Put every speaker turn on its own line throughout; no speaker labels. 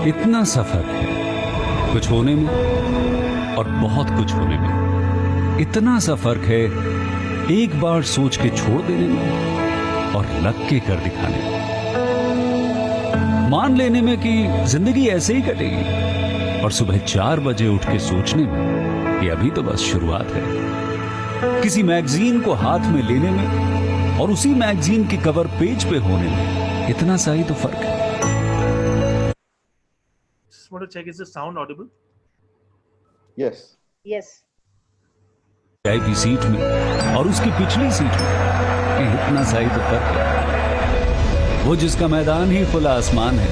इतना सफर है कुछ होने में और बहुत कुछ होने में। इतना सा फर्क है एक बार सोच के छोड़ देने में और लग के कर दिखाने में। मान लेने में कि जिंदगी ऐसे ही कटेगी और सुबह 4 बजे उठ के सोचने में कि अभी तो बस शुरुआत है। किसी मैगजीन को हाथ में लेने में और उसी मैगजीन के कवर पेज पे होने में इतना सा ही तो फर्क है।
Just want to check, is the sound audible?
Yes.
Yes.
VIP seat में और उसकी पिछली सीट में इतना सा ही तो फर्क है। वो जिसका मैदान ही खुला आसमान है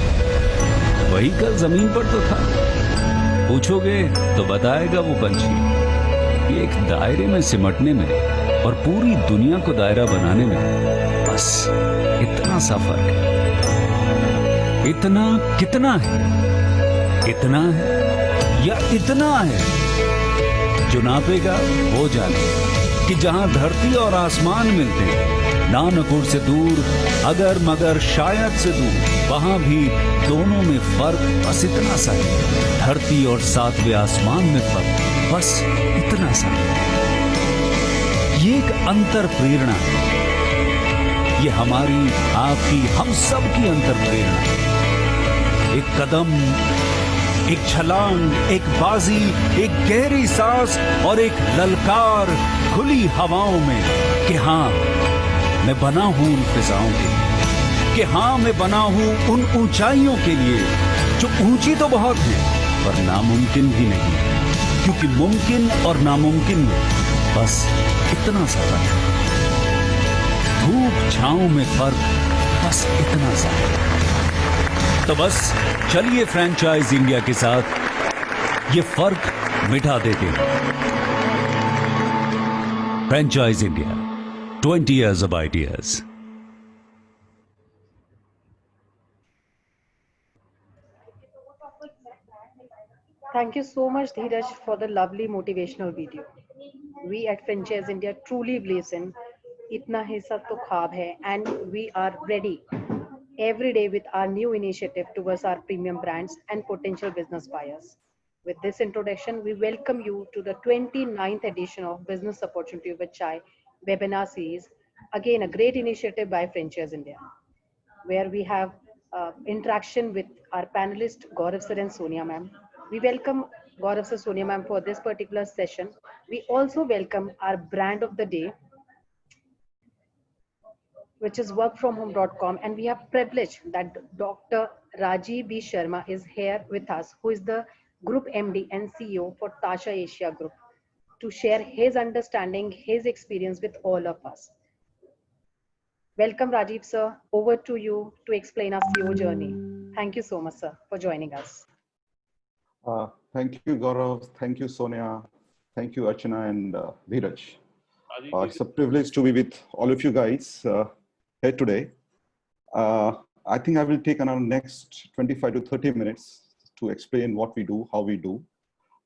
वही कल जमीन पर तो था। पूछोगे तो बताएगा वो पंछी एक दायरे में सिमटने में और पूरी दुनिया को दायरा बनाने में बस इतना सा फर्क है। इतना कितना है? इतना है या इतना है? जो नापेगा वो जाने कि जहां धरती और आसमान मिलते हैं, नानकुर से दूर, अगर मगर शायद से दूर, वहां भी दोनों में फर्क बस इतना सा है। धरती और 7वें आसमान में फर्क बस इतना सा है। ये एक अंतर प्रेरणा है। ये हमारी, आपकी, हम सब की अंतर प्रेरणा है। एक कदम, एक छलांग, एक बाजी, एक गहरी सांस और एक ललकार खुली हवाओं में कि हाँ मैं बना हूं उन फिजाओं के लिए, कि हाँ मैं बना हूं उन ऊंचाइयों के लिए जो ऊंची तो बहुत है पर नामुमकिन भी नहीं, क्योंकि मुमकिन और नामुमकिन में बस इतना सा फर्क है। धूप छांव में फर्क बस इतना सा है। तो बस चलिए फ्रेंचाइज इंडिया के साथ ये फर्क मिटा देते हैं। Franchise India, 20 years of ideas.
Thank you so much, Dheeraj, for the lovely motivational video. We at Franchise India truly believes in itna hi sab to khwaab hai, and we are ready every day with our new initiative towards our premium brands and potential business buyers. With this introduction, we welcome you to the 29th edition of Business Opportunity with Chai webinar series. Again, a great initiative by Franchise India, where we have interaction with our panelists Gaurav sir and Sonia ma'am. We welcome Gaurav sir, Sonia ma'am for this particular session. We also welcome our brand of the day, which is workfromhome.com, and we have privilege that Dr. Rajiv B. Sharma is here with us, who is the Group MD and CEO for TASA Asia Group, to share his understanding, his experience with all of us. Welcome, Rajiv sir. Over to you to explain our CEO journey. Thank you so much, sir, for joining us.
Thank you, Gaurav. Thank you, Sonia. Thank you, Archana and Dheeraj. It's a privilege to be with all of you guys here today. I think I will take around next 25 to 30 minutes to explain what we do, how we do.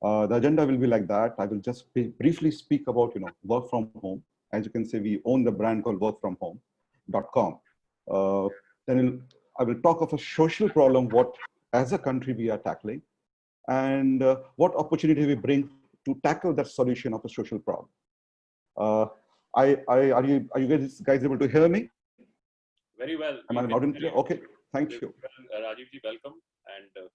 The agenda will be like that. I will just briefly speak about, work from home. As you can see, we own the brand called workfromhome.com. Then I will talk of a social problem, what as a country we are tackling, and what opportunity we bring to tackle that solution of a social problem. Are you guys able to hear me?
Very well.
Am I loud and clear? Okay, thank you.
Rajiv ji, welcome. And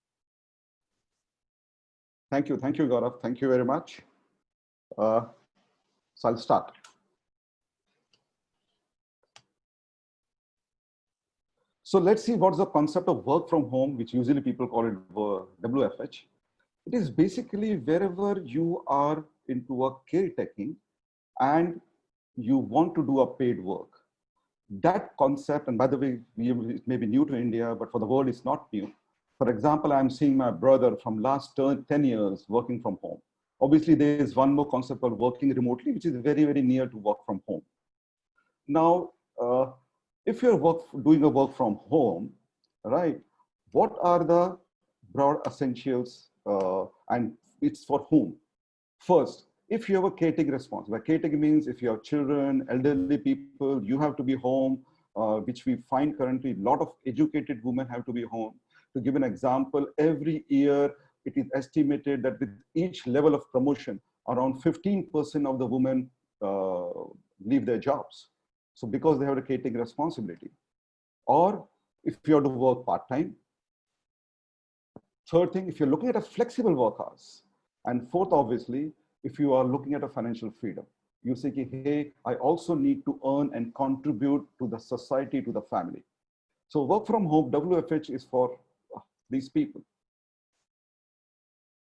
thank you, Gaurav. Thank you very much. So I'll start. So let's see what's the concept of work from home, which usually people call it WFH. It is basically wherever you are into a caretaking and you want to do a paid work. That concept, and by the way, it may be new to India, but for the world it's not new. For example, I'm seeing my brother from last 10 years working from home. Obviously, there is one more concept called working remotely, which is very, very near to work from home. Now, if you're doing a work from home, right, what are the broad essentials and it's for whom? First, if you have a caretaking responsibility, caretaking means if you have children, elderly people, you have to be home, which we find currently a lot of educated women have to be home. To give an example, every year it is estimated that with each level of promotion, around 15% of the women leave their jobs. So because they have to take responsibility. Or if you have to work part-time. Third thing, if you're looking at a flexible work hours. And fourth, obviously, if you are looking at a financial freedom, you say, hey, I also need to earn and contribute to the society, to the family. So work from home, WFH is for these people.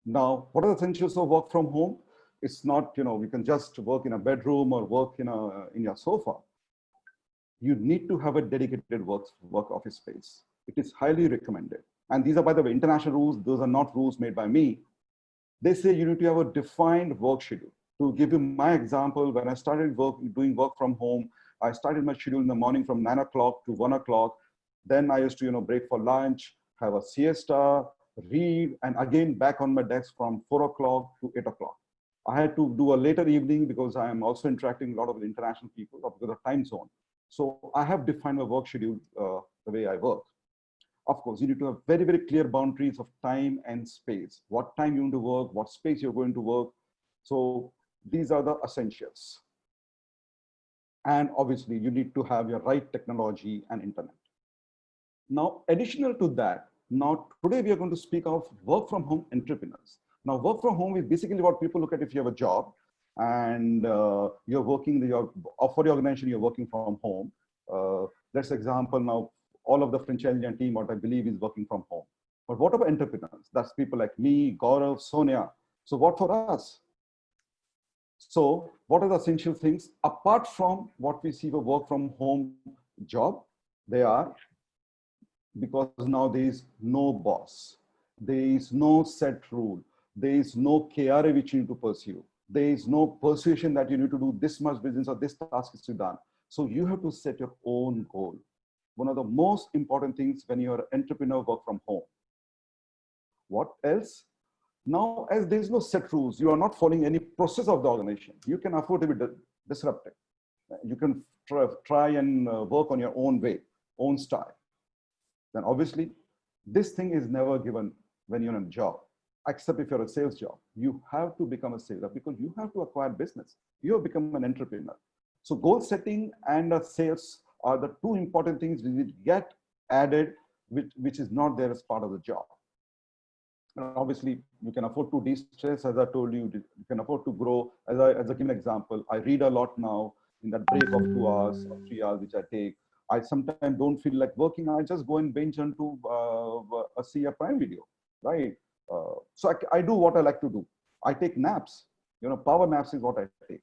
Now, what are the essentials of work from home? It's not, you can just work in a bedroom or work in your sofa. You need to have a dedicated work office space. It is highly recommended. And these are, by the way, international rules. Those are not rules made by me. They say you need to have a defined work schedule. To give you my example, when I started doing work from home, I started my schedule in the morning from 9 o'clock to 1 o'clock. Then I used to, break for lunch, have a siesta, read, and again back on my desk from 4 o'clock to 8 o'clock. I had to do a later evening because I am also interacting a lot with international people because of time zone. So I have defined my work schedule the way I work. Of course, you need to have very, very clear boundaries of time and space. What time you want to work, what space you're going to work. So these are the essentials. And obviously, you need to have your right technology and internet. Now, additional to that, now today we are going to speak of work from home entrepreneurs. Now, work from home is basically what people look at if you have a job and you're working, for the organization, you're working from home. Let's example now, all of the Franchiseindia team, what I believe is working from home. But what about entrepreneurs? That's people like me, Gaurav, Sonia. So what for us? So what are the essential things? Apart from what we see for work from home job, they are, because now there is no boss. There is no set rule. There is no KRA which you need to pursue. There is no persuasion that you need to do this much business or this task is to be done. So you have to set your own goal. One of the most important things when you're an entrepreneur, work from home. What else? Now, as there's no set rules, you are not following any process of the organization. You can afford to be disrupted. You can try and work on your own way, own style. Then obviously, this thing is never given when you're in a job, except if you're a sales job. You have to become a sailor because you have to acquire business. You have become an entrepreneur. So goal setting and sales are the two important things which get added, which is not there as part of the job. And obviously, you can afford to de-stress, as I told you. You can afford to grow. As I give an example, I read a lot now in that break of 2 hours or 3 hours, which I take. I sometimes don't feel like working. I just go and binge onto see a Prime Video, right? So I do what I like to do. I take naps. Power naps is what I take.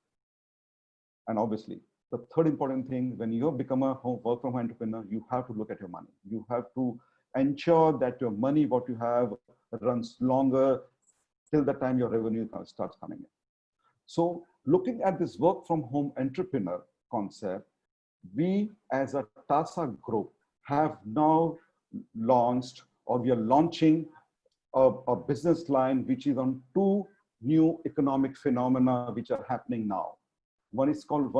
And obviously, the third important thing, when you become a work from home entrepreneur, you have to look at your money. You have to ensure that your money, what you have, runs longer till the time your revenue starts coming in. So looking at this work from home entrepreneur concept, we as a TASA group have now launched, or we are launching a business line which is on two new economic phenomena which are happening now. One is called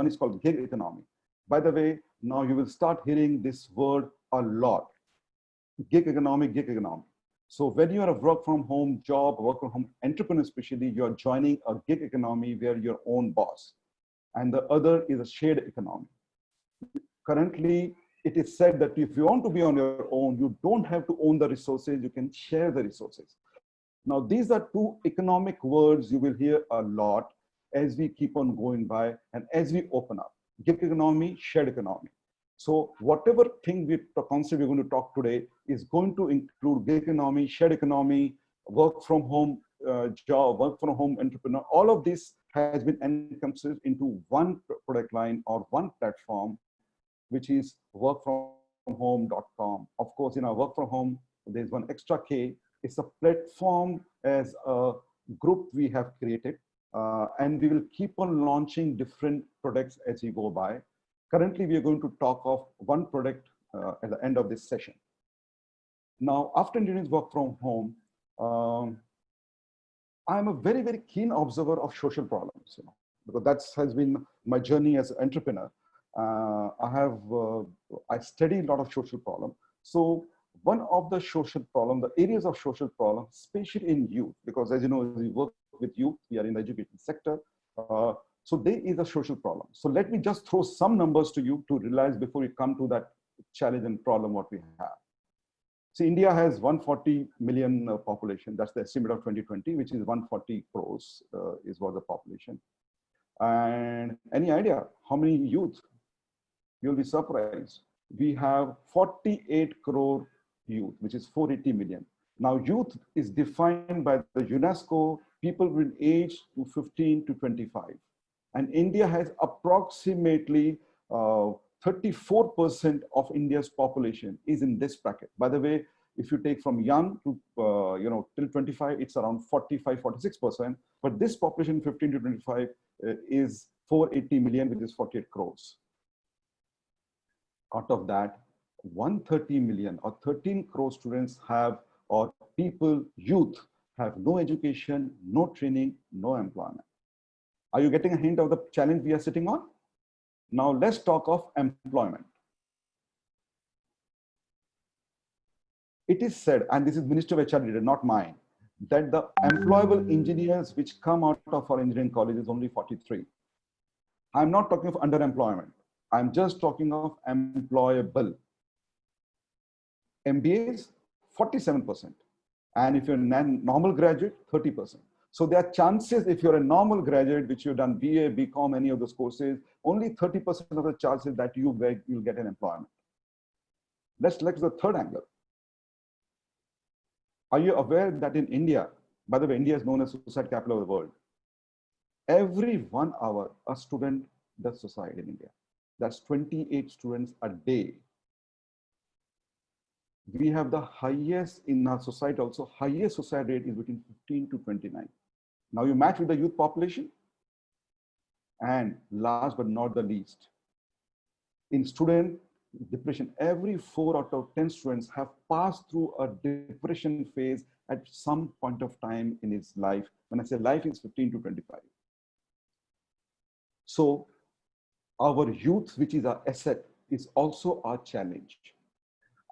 gig economy. By the way, now you will start hearing this word a lot. Gig economy, gig economy. So when you are a work from home job, work from home entrepreneur especially, you are joining a gig economy where you're your own boss. And the other is a shared economy. Currently, it is said that if you want to be on your own, you don't have to own the resources, you can share the resources. Now, these are two economic words you will hear a lot as we keep on going by and as we open up. Gig economy, shared economy. So whatever concept we're going to talk today is going to include gig economy, shared economy, work from home job, work from home entrepreneur. All of this has been encompassed into one product line or one platform, which is workfromhome.com. Of course, in our work from home, there's one extra K. It's a platform as a group we have created, and we will keep on launching different products as we go by. Currently, we are going to talk of one product at the end of this session. Now, after introducing work from home, I'm a very, very keen observer of social problems, because that has been my journey as an entrepreneur. I study a lot of social problems. So one of the social problem, the areas of social problem, especially in youth, because as you know, we work with youth, we are in the education sector. So there is a social problem. So let me just throw some numbers to you to realize before we come to that challenge and problem what we have. See, India has 140 million population. That's the estimate of 2020, which is 140 crores is what the population. And any idea how many youth? You'll be surprised. We have 48 crore youth, which is 480 million. Now, youth is defined by the UNESCO, people with age to 15 to 25. And India has approximately 34% of India's population is in this bracket. By the way, if you take from young to till 25, it's around 45, 46%. But this population 15 to 25 is 480 million, which is 48 crores. Out of that, 130 million or 13 crore students have, or people, youth, have no education, no training, no employment. Are you getting a hint of the challenge we are sitting on? Now let's talk of employment. It is said, and this is Minister of HR data, not mine, that the employable engineers which come out of our engineering college is only 43. I'm not talking of underemployment. I'm just talking of employable. MBAs, 47%. And if you're a normal graduate, 30%. So there are chances, if you're a normal graduate, which you've done BA, BCom, any of those courses, only 30% of the chances that you'll get an employment. Let's look at the third angle. Are you aware that in India, by the way, India is known as suicide capital of the world. Every 1 hour, a student does suicide in India. That's 28 students a day. We have the highest in our society also, highest suicide rate is between 15 to 29. Now you match with the youth population. And last but not the least, in student depression, every 4 out of 10 students have passed through a depression phase at some point of time in his life. When I say life, is 15 to 25. So our youth, which is our asset, is also our challenge.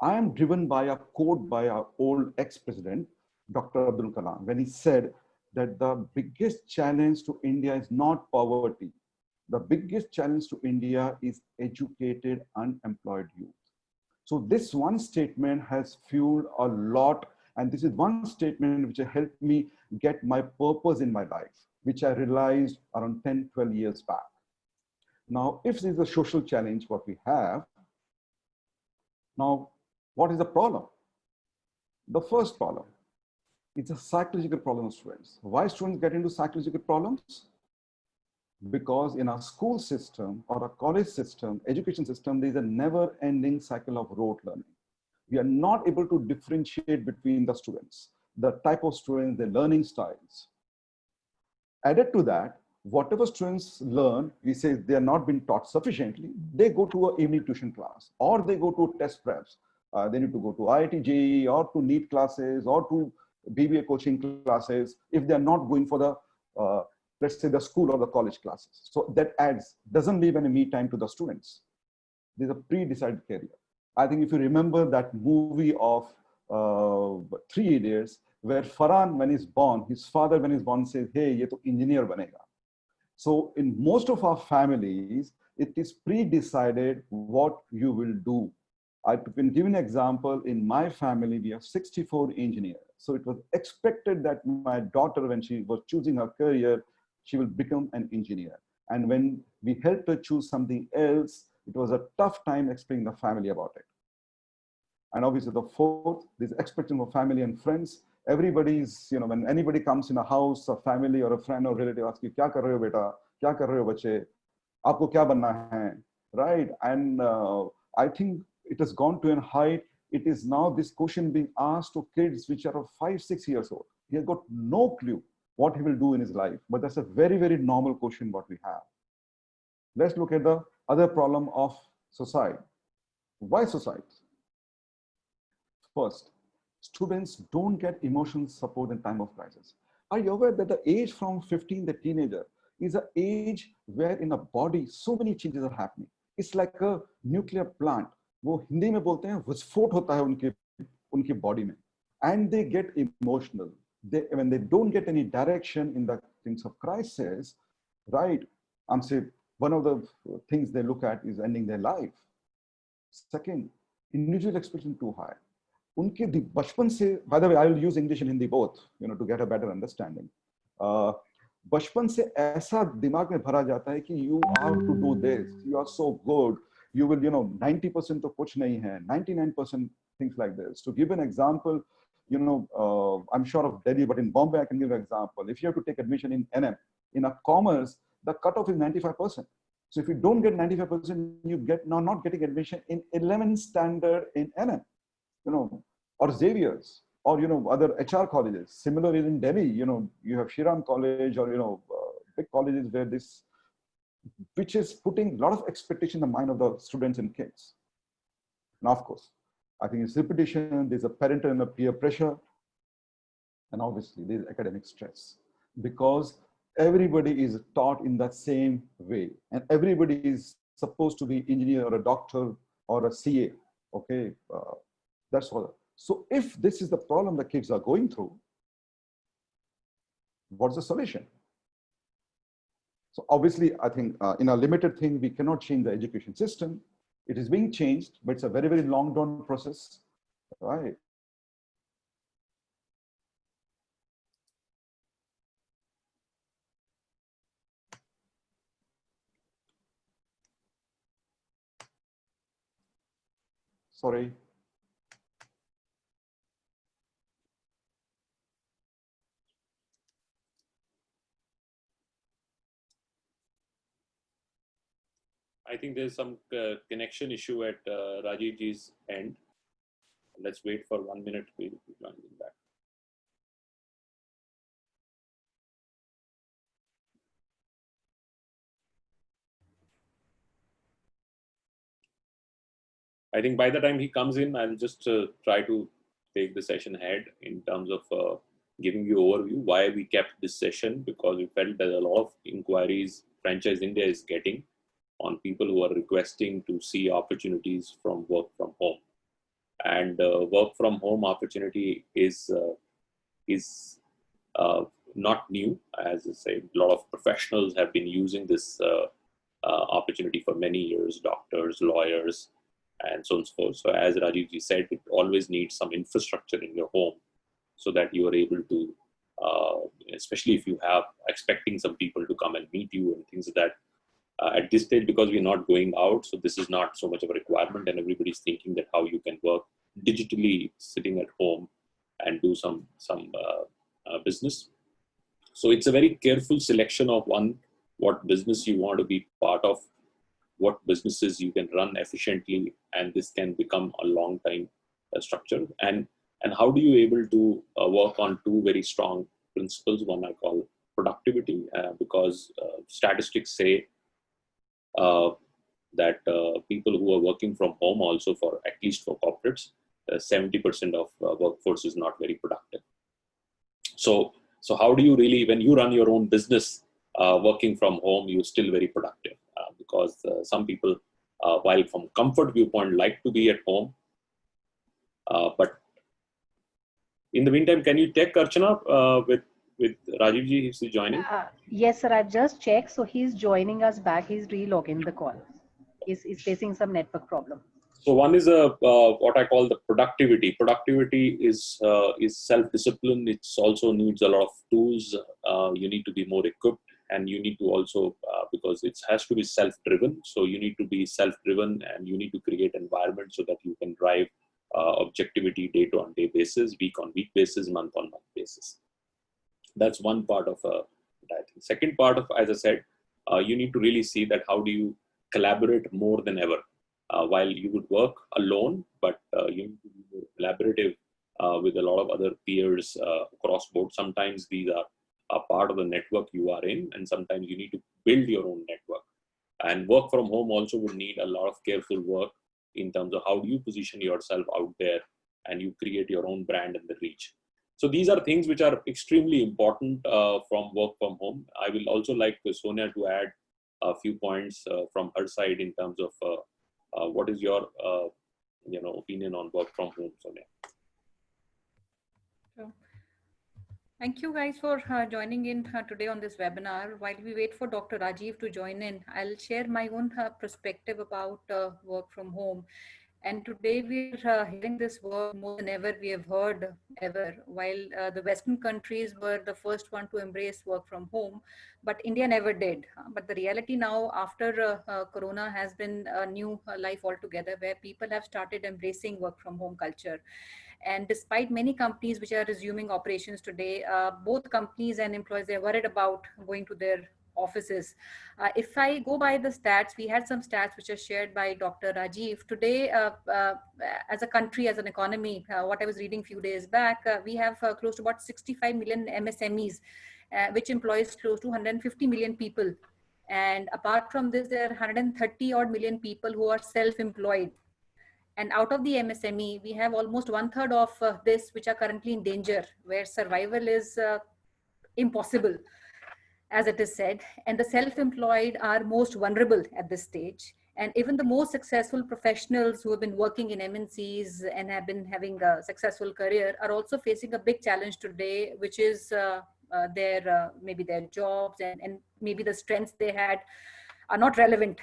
I am driven by a quote by our old ex-president, Dr. Abdul Kalam, when he said that the biggest challenge to India is not poverty. The biggest challenge to India is educated, unemployed youth. So this one statement has fueled a lot. And this is one statement which helped me get my purpose in my life, which I realized around 10, 12 years back. Now, if this is a social challenge, what we have, now, what is the problem? The first problem, it's a psychological problem of students. Why students get into psychological problems? Because in our school system or a college system, education system, there's a never-ending cycle of rote learning. We are not able to differentiate between the students, the type of students, their learning styles. Added to that, whatever students learn, we say they are not being taught sufficiently, they go to an evening tuition class, or they go to test preps. They need to go to IIT JEE or to NEET classes or to BBA coaching classes if they are not going for the, let's say, the school or the college classes. So that doesn't leave any me time to the students. There's a pre-decided career. I think if you remember that movie of 3 Idiots, where Farhan, when he's born, his father, when he's born, says, hey, ye to engineer banega. So in most of our families, it is pre-decided what you will do. I can give an example. In my family, we have 64 engineers. So it was expected that my daughter, when she was choosing her career, she will become an engineer. And when we helped her choose something else, it was a tough time explaining the family about it. And obviously the fourth, this expectation of family and friends. Everybody's, when anybody comes in a house, a family or a friend or relative asks you, kya kar rahe ho beta? Kya kar rahe ho bache? Aapko kya banna hai? Right? And I think it has gone to a height. It is now this question being asked to kids which are 5, 6 years old. He has got no clue what he will do in his life. But that's a very, very normal question what we have. Let's look at the other problem of suicide. Why suicide? First, students don't get emotional support in time of crisis. Are you aware that the age from 15, the teenager, is an age where in a body so many changes are happening? It's like a nuclear plant. वो हिंदी में बोलते हैं विस्फोट होता है उनकी body में, and they get emotional. When they don't get any direction in the things of crisis, right? I'm saying one of the things they look at is ending their life. Second, individual expectation too high. उनके बचपन से, by the way, I will use English and Hindi both, to get a better understanding. बचपन से ऐसा दिमाग में भरा जाता है कि you have to do this, you are so good, you will, 90% तो कुछ नहीं है, 99% things like this. To give an example, I'm sure of Delhi, but in Bombay I can give an example. If you have to take admission in NM, in a commerce, the cutoff is 95%. So if you don't get 95%, you get now not getting admission in 11th standard in NM, or Xavier's, or other HR colleges. Similarly in Delhi, you have Shriram College, or big colleges where this, which is putting a lot of expectation in the mind of the students and kids. Now, of course, I think it's repetition, there's a parental and a peer pressure, and obviously there's academic stress, because everybody is taught in that same way, and everybody is supposed to be engineer or a doctor or a CA, okay? That's all. So if this is the problem the kids are going through, what's the solution? So obviously, I think in a limited thing, we cannot change the education system. It is being changed, but it's a very, very long drawn process, right? Sorry.
I think there's some connection issue at Rajiv ji's end. Let's wait for 1 minute. We'll be joining back. I think by the time he comes in, I'll just try to take the session ahead in terms of giving you overview why we kept this session, because we felt that a lot of inquiries Franchiseindia is getting on people who are requesting to see opportunities from work from home. And work from home opportunity is not new. As I say, a lot of professionals have been using this opportunity for many years, doctors, lawyers, and so on and so forth. So as Rajiv ji said, it always needs some infrastructure in your home so that you are able to, especially if you have expecting some people to come and meet you and things like that. At this stage, because we're not going out, so this is not so much of a requirement, and everybody's thinking that how you can work digitally sitting at home and do some business. So it's a very careful selection of what business you want to be part of, what businesses you can run efficiently, and this can become a long time structure. And how do you able to work on two very strong principles? One I call productivity, because statistics say that people who are working from home also, for at least for corporates, 70% of workforce is not very productive. So how do you really, when you run your own business working from home, you're still very productive, because some people, while from comfort viewpoint, like to be at home, but in the meantime, can you take Archana with Rajiv ji? Is he joining?
Yes, sir. I've just checked. So he's joining us back. He's re-logging the call. He's facing some network problem.
So one is what I call the productivity. Productivity is self-discipline. It also needs a lot of tools. You need to be more equipped, and you need to also, because it has to be self-driven. So you need to be self-driven, and you need to create environment so that you can drive objectivity day-to-day basis, week-on-week basis, month-on-month basis. That's one part of that. Second part of, as I said, you need to really see that how do you collaborate more than ever. While you would work alone, but you need to be more collaborative with a lot of other peers across board. Sometimes these are a part of the network you are in, and sometimes you need to build your own network. And work from home also would need a lot of careful work in terms of how do you position yourself out there, and you create your own brand and the reach. So these are things which are extremely important from work from home. I will also like Sonia to add a few points from her side in terms of what is your opinion on work from home, Sonia?
So, thank you guys for joining in today on this webinar. While we wait for Dr. Rajiv to join in, I'll share my own perspective about work from home. And today we're hearing this word more than ever we have heard ever. While the Western countries were the first one to embrace work from home, but India never did. But the reality now after Corona has been a new life altogether, where people have started embracing work from home culture. And despite many companies which are resuming operations today, both companies and employees, they're worried about going to their offices. If I go by the stats, we had some stats which are shared by Dr. Rajiv. Today, as a country, as an economy, what I was reading a few days back, we have close to about 65 million MSMEs, which employs close to 150 million people. And apart from this, there are 130 odd million people who are self-employed. And out of the MSME, we have almost 1/3 of this which are currently in danger, where survival is impossible, as it is said. And the self-employed are most vulnerable at this stage. And even the most successful professionals who have been working in MNCs and have been having a successful career are also facing a big challenge today, which is their maybe their jobs and maybe the strengths they had are not relevant.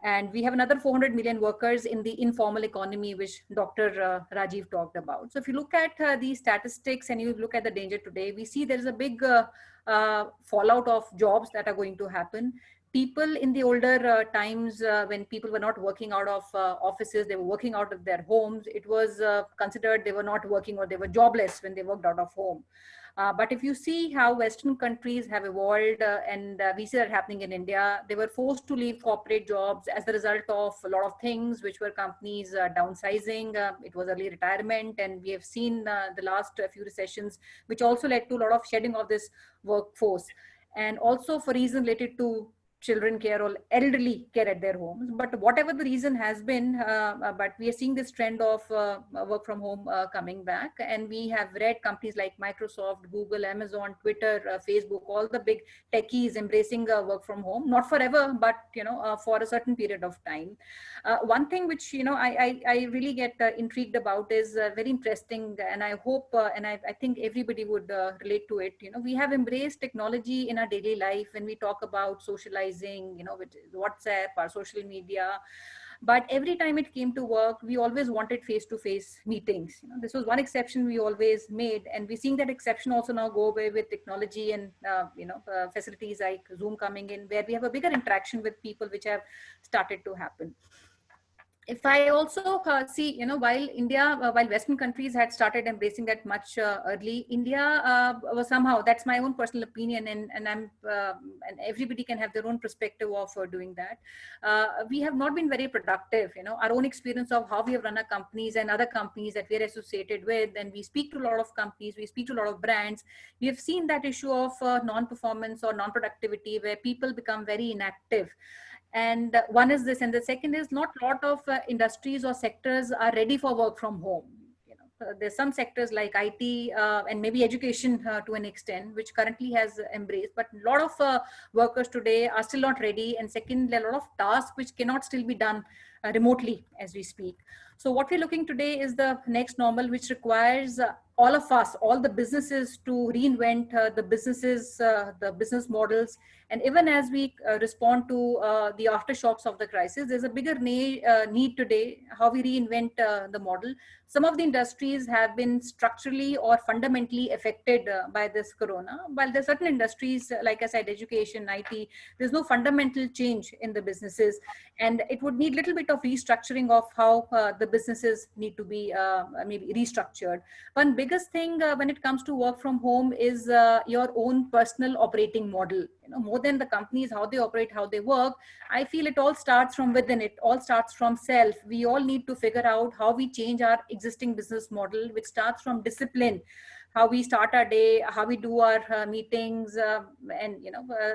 And we have another 400 million workers in the informal economy, which Dr. Rajiv talked about. So if you look at these statistics and you look at the danger today, we see there is a big fallout of jobs that are going to happen. People in the older times, when people were not working out of offices, they were working out of their homes. It was considered they were not working or they were jobless when they worked out of home. But if you see how Western countries have evolved and we see that happening in India, they were forced to leave corporate jobs as a result of a lot of things, which were companies downsizing. It was early retirement, and we have seen the last few recessions, which also led to a lot of shedding of this workforce. And also for reasons related to children care or elderly care at their homes. But whatever the reason has been, but we are seeing this trend of work from home coming back. And we have read companies like Microsoft, Google, Amazon, Twitter, Facebook, all the big techies embracing work from home, not forever, but for a certain period of time. One thing which I really get intrigued about is very interesting, and I hope and I think everybody would relate to it. We have embraced technology in our daily life when we talk about socializing, with WhatsApp, our social media. But every time it came to work, we always wanted face-to-face meetings. This was one exception we always made, and we're seeing that exception also now go away with technology and facilities like Zoom coming in, where we have a bigger interaction with people, which have started to happen. If I also see, while Western countries had started embracing that much early, India was somehow, that's my own personal opinion, and and everybody can have their own perspective of doing that. We have not been very productive. Our own experience of how we have run our companies and other companies that we are associated with, and we speak to a lot of companies, we speak to a lot of brands. We have seen that issue of non-performance or non-productivity, where people become very inactive. And one is this, and the second is not a lot of industries or sectors are ready for work from home. There's some sectors like IT and maybe education to an extent, which currently has embraced, but a lot of workers today are still not ready. And second, a lot of tasks which cannot still be done remotely as we speak. So what we're looking today is the next normal, which requires all of us, all the businesses, to reinvent the businesses, the business models. And even as we respond to the aftershocks of the crisis, there's a bigger need today, how we reinvent the model. Some of the industries have been structurally or fundamentally affected by this corona, while there are certain industries, like I said, education, IT, there's no fundamental change in the businesses. And it would need a little bit of restructuring of how the businesses need to be maybe restructured. One biggest thing when it comes to work from home is your own personal operating model. More than the companies, how they operate, how they work, I feel it all starts from within. It all starts from self. We all need to figure out how we change our existing business model, which starts from discipline. How we start our day, how we do our meetings, and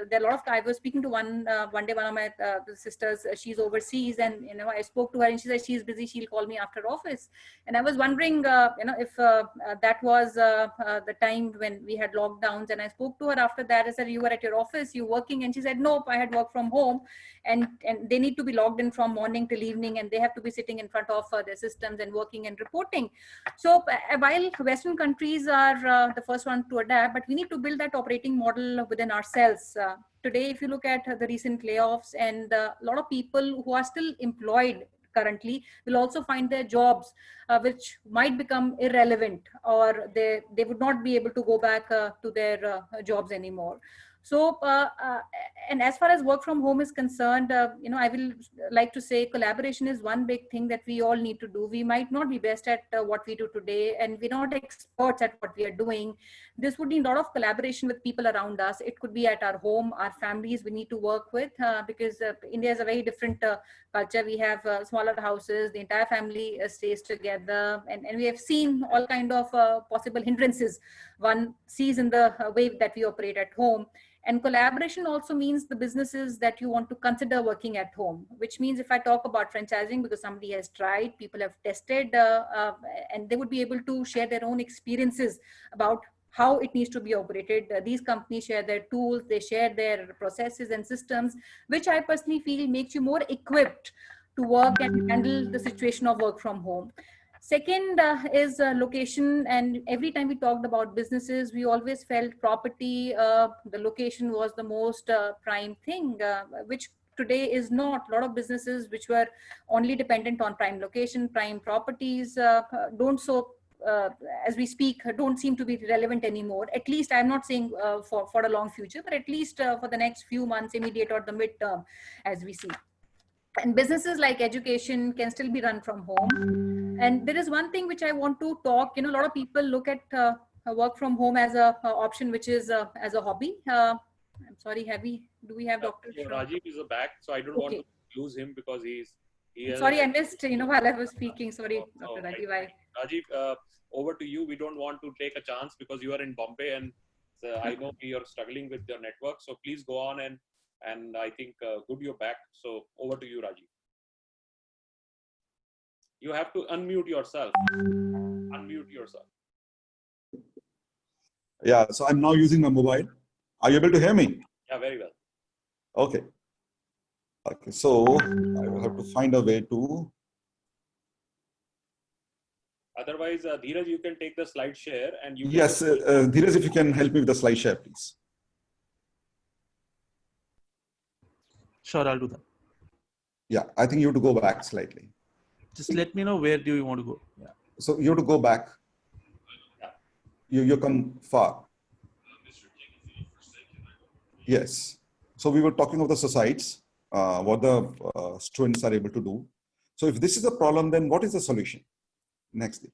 there are a lot of. I was speaking to one day, one of my sisters. She's overseas, and I spoke to her, and she said she's busy. She'll call me after office, and I was wondering, if that was the time when we had lockdowns. And I spoke to her after that. I said, "You were at your office, you working?" And she said, "Nope, I had work from home." And they need to be logged in from morning till evening, and they have to be sitting in front of their systems and working and reporting. So while Western countries are are the first one to adapt, but we need to build that operating model within ourselves. Today, if you look at the recent layoffs, and a lot of people who are still employed currently will also find their jobs which might become irrelevant, or they would not be able to go back to their jobs anymore. So, and as far as work from home is concerned, I will like to say collaboration is one big thing that we all need to do. We might not be best at what we do today, and we're not experts at what we are doing. This would need a lot of collaboration with people around us. It could be at our home, our families we need to work with, because India is a very different culture. We have smaller houses, the entire family stays together, and we have seen all kind of possible hindrances one sees in the way that we operate at home. And collaboration also means the businesses that you want to consider working at home, which means if I talk about franchising, because somebody has tried, people have tested, and they would be able to share their own experiences about how it needs to be operated. These companies share their tools, they share their processes and systems, which I personally feel makes you more equipped to work and handle the situation of work from home. Second is location, and every time we talked about businesses, we always felt property, the location was the most prime thing, which today is not. A lot of businesses which were only dependent on prime location, prime properties, don't as we speak, don't seem to be relevant anymore. At least I'm not saying for a long future, but at least for the next few months, immediate or the midterm, as we see. And businesses like education can still be run from home. And there is one thing which I want to talk, a lot of people look at work from home as a option, which is as a hobby. I'm sorry, do we have Dr.
So Rajiv is back, so I don't want to lose him because
sorry, I missed, while I was speaking. Sorry, Dr. Rajiv.
Rajiv, over to you. We don't want to take a chance because you are in Bombay, and I know you're struggling with your network. So please go on, and I think good you're back. So over to you, Rajiv. You have to unmute yourself. Unmute yourself.
Yeah, so I'm now using my mobile. Are you able to hear me?
Yeah, very well.
Okay. Okay, so I will have to find a way to.
Otherwise, Dheeraj, you can take the slide share and you.
Yes, Dheeraj, if you can help me with the slide share, please.
Sure, I'll do that.
Yeah, I think you have to go back slightly.
Just let me know where do you want to go. Yeah.
So you have to go back. You come far. Yes. So we were talking of the societies, what the students are able to do. So if this is a problem, then what is the solution? Next thing.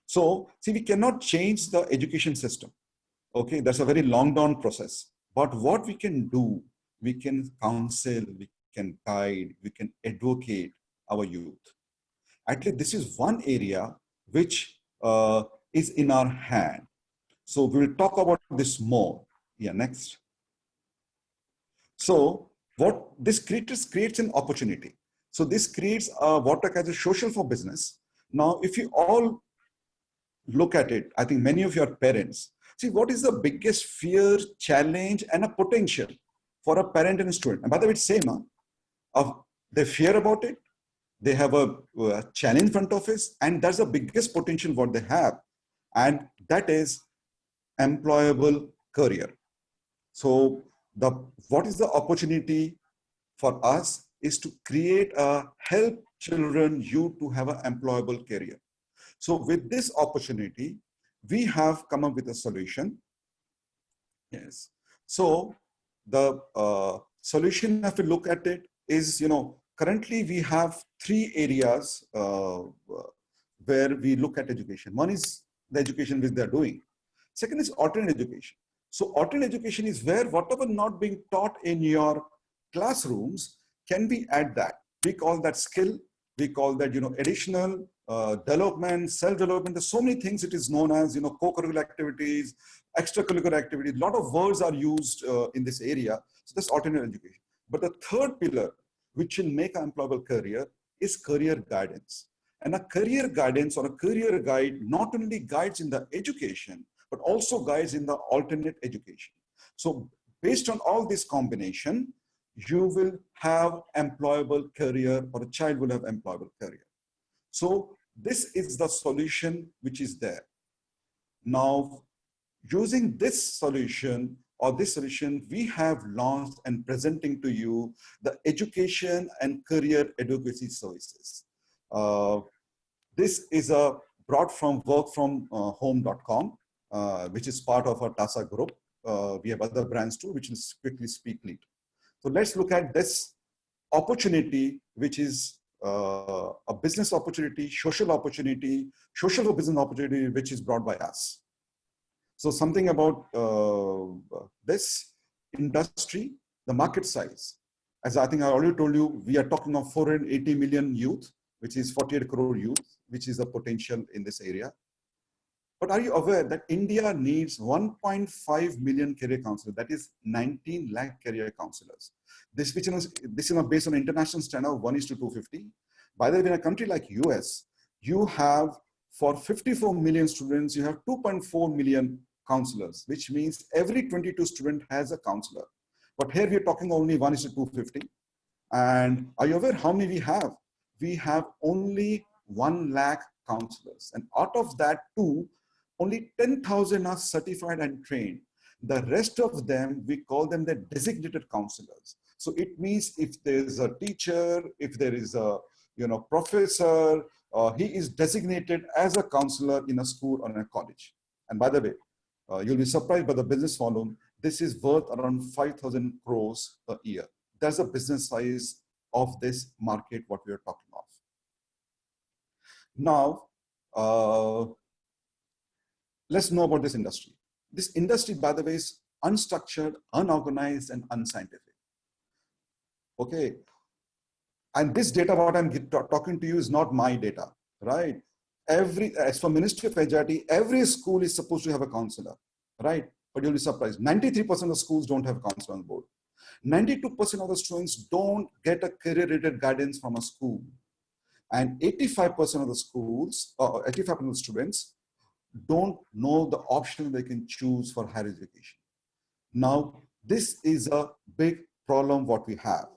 So see, we cannot change the education system. Okay, that's a very long down process. But what we can do, we can counsel, we can guide, we can advocate our youth. Actually, this is one area which is in our hand. So we'll talk about this more. Yeah, next. So what this creates an opportunity. So this creates what as a social for business. Now, if you all look at it, I think many of your parents, see what is the biggest fear, challenge, and a potential for a parent and a student. And by the way, it's same. They fear about it. They have a challenge in front of us, and that's the biggest potential what they have. And that is employable career. So what is the opportunity for us is to create help children, youth to have an employable career. So with this opportunity, we have come up with a solution. Yes. So the solution, if we look at it, is, currently we have 3 areas where we look at education. One is the education which they're doing. Second is alternate education. So alternate education is where whatever not being taught in your classrooms can be at that. We call that skill. We call that, additional development, self-development. There's so many things it is known as, co-curricular activities, extracurricular activities. A lot of words are used in this area. So that's alternate education. But the third pillar, which will make an employable career, is career guidance. And a career guidance or a career guide not only guides in the education, but also guides in the alternate education. So based on all this combination, you will have employable career, or a child will have employable career. So this is the solution which is there. Now, using this solution, we have launched and presenting to you the Education and Career Advocacy Services. This is brought from workfromhome.com, which is part of our TASA Group. We have other brands too, which will quickly speak lead. So let's look at this opportunity, which is a business opportunity, social business opportunity, which is brought by us. So something about this industry, the market size. As I think I already told you, we are talking of 480 million youth, which is 48 crore youth, which is the potential in this area. But are you aware that India needs 1.5 million career counselors? That is 19 lakh career counselors. This is based on international standard of 1:250. By the way, in a country like US, you have, for 54 million students, you have 2.4 million counselors, which means every 22 student has a counselor. But here we're talking only 1:250. And are you aware how many we have? We have only 1 lakh counselors. And out of that only 10,000 are certified and trained. The rest of them, we call them the designated counselors. So it means if there's a teacher, if there is a professor, he is designated as a counselor in a school or in a college. And by the way, you'll be surprised by the business volume. This is worth around 5,000 crores a year. That's the business size of this market, what we are talking of. Now, let's know about this industry. This industry, by the way, is unstructured, unorganized, and unscientific. Okay. And this data, what I'm talking to you, is not my data, right? As for Ministry of Education, every school is supposed to have a counselor, right? But you'll be surprised, 93% of schools don't have a counselor on board. 92% of the students don't get a career-related guidance from a school. And 85% of the schools, 85% of the students don't know the option they can choose for higher education. Now, this is a big problem what we have.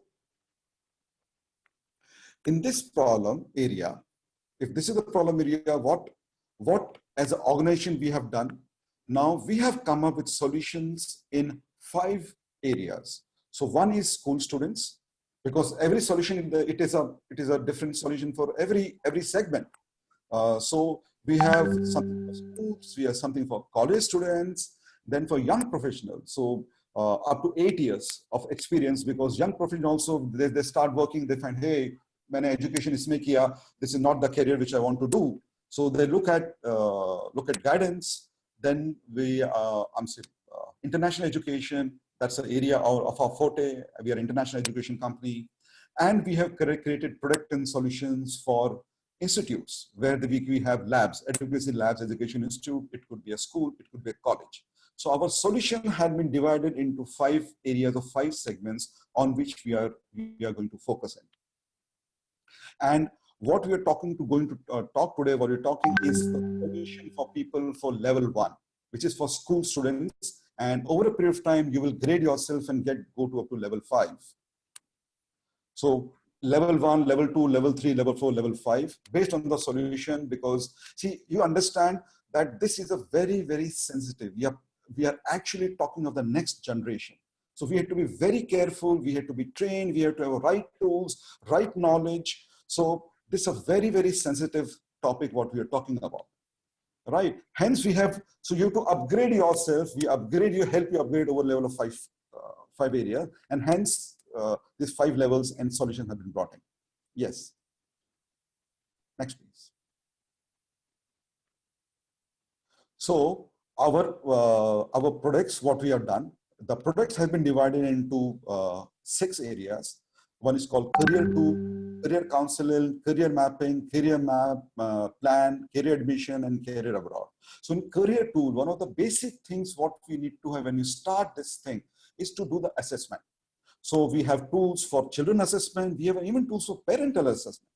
In this problem area, if this is the problem area, what as an organization we have done, now we have come up with solutions in 5 areas. So one is school students, because every solution, it is a different solution for every segment. So we have something for schools, we have something for college students, then for young professionals. So up to 8 years of experience, because young professionals also, they start working, they find, hey, when education is kiya, this is not the career which I want to do. So they look at guidance. Then we, international education, that's an area of our forte. We are an international education company. And we have created product and solutions for institutes where we have labs, advocacy labs, education institute. It could be a school, it could be a college. So our solution had been divided into 5 areas of 5 segments on which we are going to focus on. And what we are talk today, what we're talking is the solution for people for level 1, which is for school students. And over a period of time, you will grade yourself and go up to level 5. So level 1, level 2, level 3, level 4, level 5, based on the solution, because see, you understand that this is a very, very sensitive. We are actually talking of the next generation. So we have to be very careful. We have to be trained. We have to have right tools, right knowledge. So this is a very, very sensitive topic, what we are talking about, right? Hence we have, so you have to upgrade yourself. We upgrade you, help you upgrade over level of 5 areas. And hence these 5 levels and solutions have been brought in. Yes. Next, please. So our products, what we have done, the products have been divided into 6 areas. One is called Career Tool, Career Counseling, Career Mapping, Career Map, Plan, Career Admission, and Career Abroad. So in Career Tool, one of the basic things what we need to have when you start this thing is to do the assessment. So we have tools for children assessment. We have even tools for parental assessment,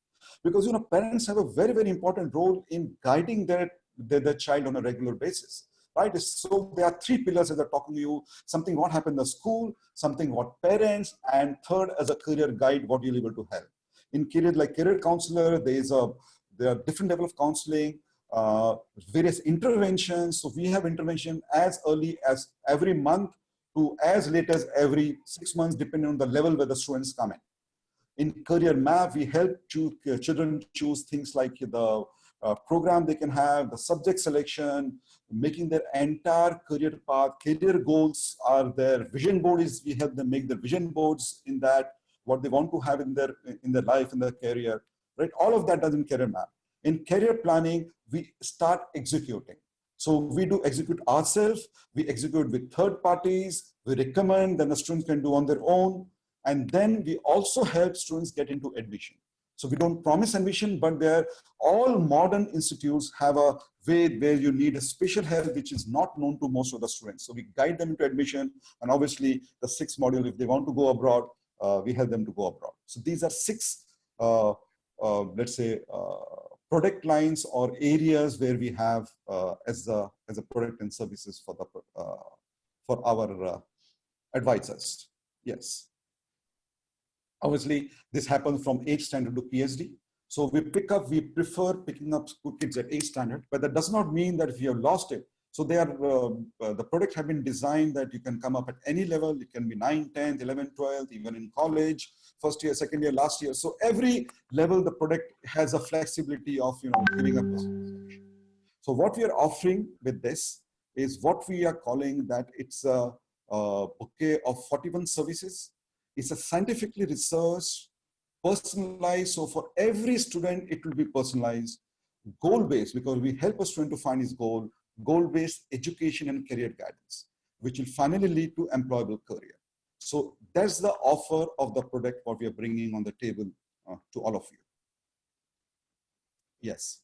because parents have a very, very important role in guiding their child on a regular basis. Right? So there are 3 pillars as I'm talking to you, something what happened in the school, something what parents, and third as a career guide, what you're able to help. In career, like career counselor, there are different level of counseling. various interventions. So we have intervention as early as every month to as late as every 6 months, depending on the level where the students come in. In Career Map, we help children choose things like the program they can have, the subject selection, making their entire career path. Career goals are their vision board. We help them make their vision boards in that, what they want to have in their life, in their career, right? All of that does in Career Map. In career planning, we start executing. So we do execute ourselves, we execute with third parties, we recommend, then the students can do on their own. And then we also help students get into admission. So we don't promise admission, but all modern institutes have a way where you need a special help, which is not known to most of the students. So we guide them into admission, and obviously the 6th module, if they want to go abroad, we help them to go abroad. So these are 6, let's say, product lines or areas where we have as a product and services for our advisors. Yes. Obviously, this happens from 8th standard to PhD. So we prefer picking up kids at 8th standard, but that does not mean that if you have lost it. So they are, the products have been designed that you can come up at any level. It can be 9th, 10th, 11th, 12th, even in college, first year, second year, last year. So every level, the product has a flexibility of, giving up this solution. So what we are offering with this is what we are calling that it's a bouquet of 41 services. It's a scientifically researched, personalized. So for every student, it will be personalized, goal-based, because we help a student to find his goal, goal-based education and career guidance, which will finally lead to employable career. So that's the offer of the product, what we are bringing on the table to all of you. Yes.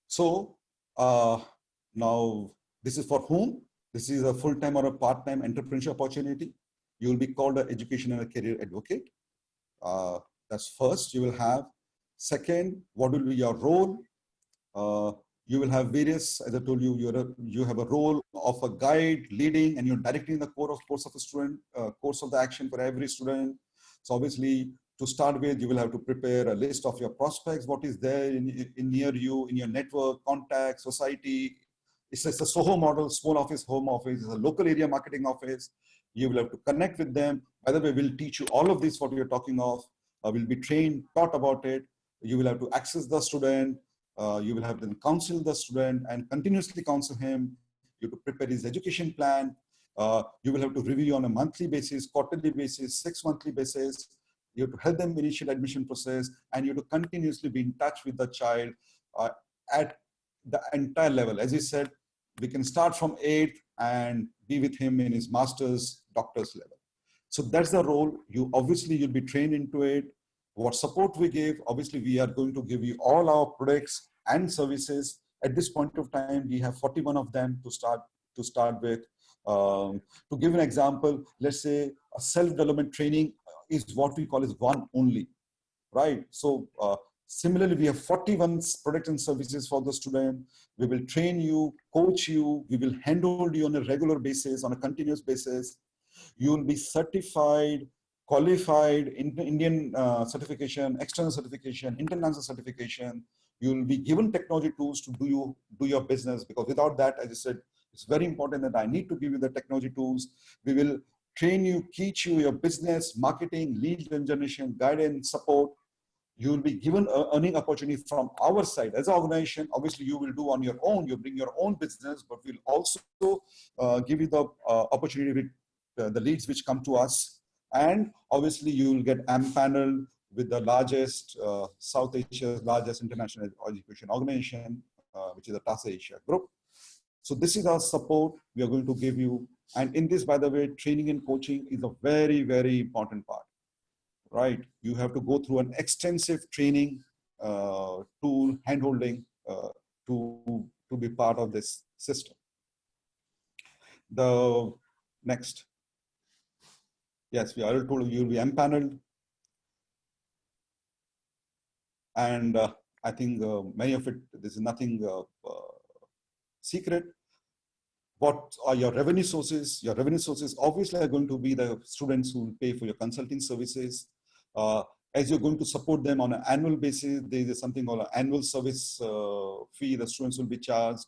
So now this is for whom? This is a full-time or a part-time entrepreneurship opportunity. You will be called an education and a career advocate. That's first you will have. Second, what will be your role? You will have various, as I told you, you have a role of a guide, leading, and you're directing the course of a student, course of the action for every student. So obviously, to start with, you will have to prepare a list of your prospects, what is there in near you, in your network, contacts, society. It's a SOHO model, small office, home office, it's a local area marketing office. You will have to connect with them. By the way, we'll teach you all of this, what we are talking of. Will be trained, taught about it. You will have to access the student. You will have to counsel the student and continuously counsel him. You have to prepare his education plan. You will have to review on a monthly basis, quarterly basis, 6-monthly basis. You have to help them initiate admission process, and you have to continuously be in touch with the child at the entire level. As you said, we can start from 8th and be with him in his master's, doctor's level. So that's the role. You'll be trained into it. What support we give, obviously we are going to give you all our products and services. At this point of time, we have 41 of them to start with. To give an example, let's say a self-development training is what we call is one only, right? So similarly, we have 41 products and services for the student. We will train you, coach you, we will handhold you on a regular basis, on a continuous basis. You will be certified, qualified, Indian certification, external certification, international certification. You will be given technology tools to do your business, because without that, as I said, it's very important that I need to give you the technology tools. We will train you, teach you your business, marketing, lead generation, guidance, support. You will be given an earning opportunity from our side as an organization. Obviously, you will do on your own. You bring your own business, but we'll also give you the opportunity with the leads which come to us. And obviously, you will get empaneled with the largest, South Asia's largest international education organization, which is the TASA Asia Group. So this is our support we are going to give you. And in this, by the way, training and coaching is a very, very important part, right? You have to go through an extensive training tool, handholding to be part of this system. The next. Yes, we already told you will be empaneled. And I think many of it, this is nothing secret. What are your revenue sources? Your revenue sources obviously are going to be the students who will pay for your consulting services. as you're going to support them on an annual basis, there is something called an annual service fee the students will be charged.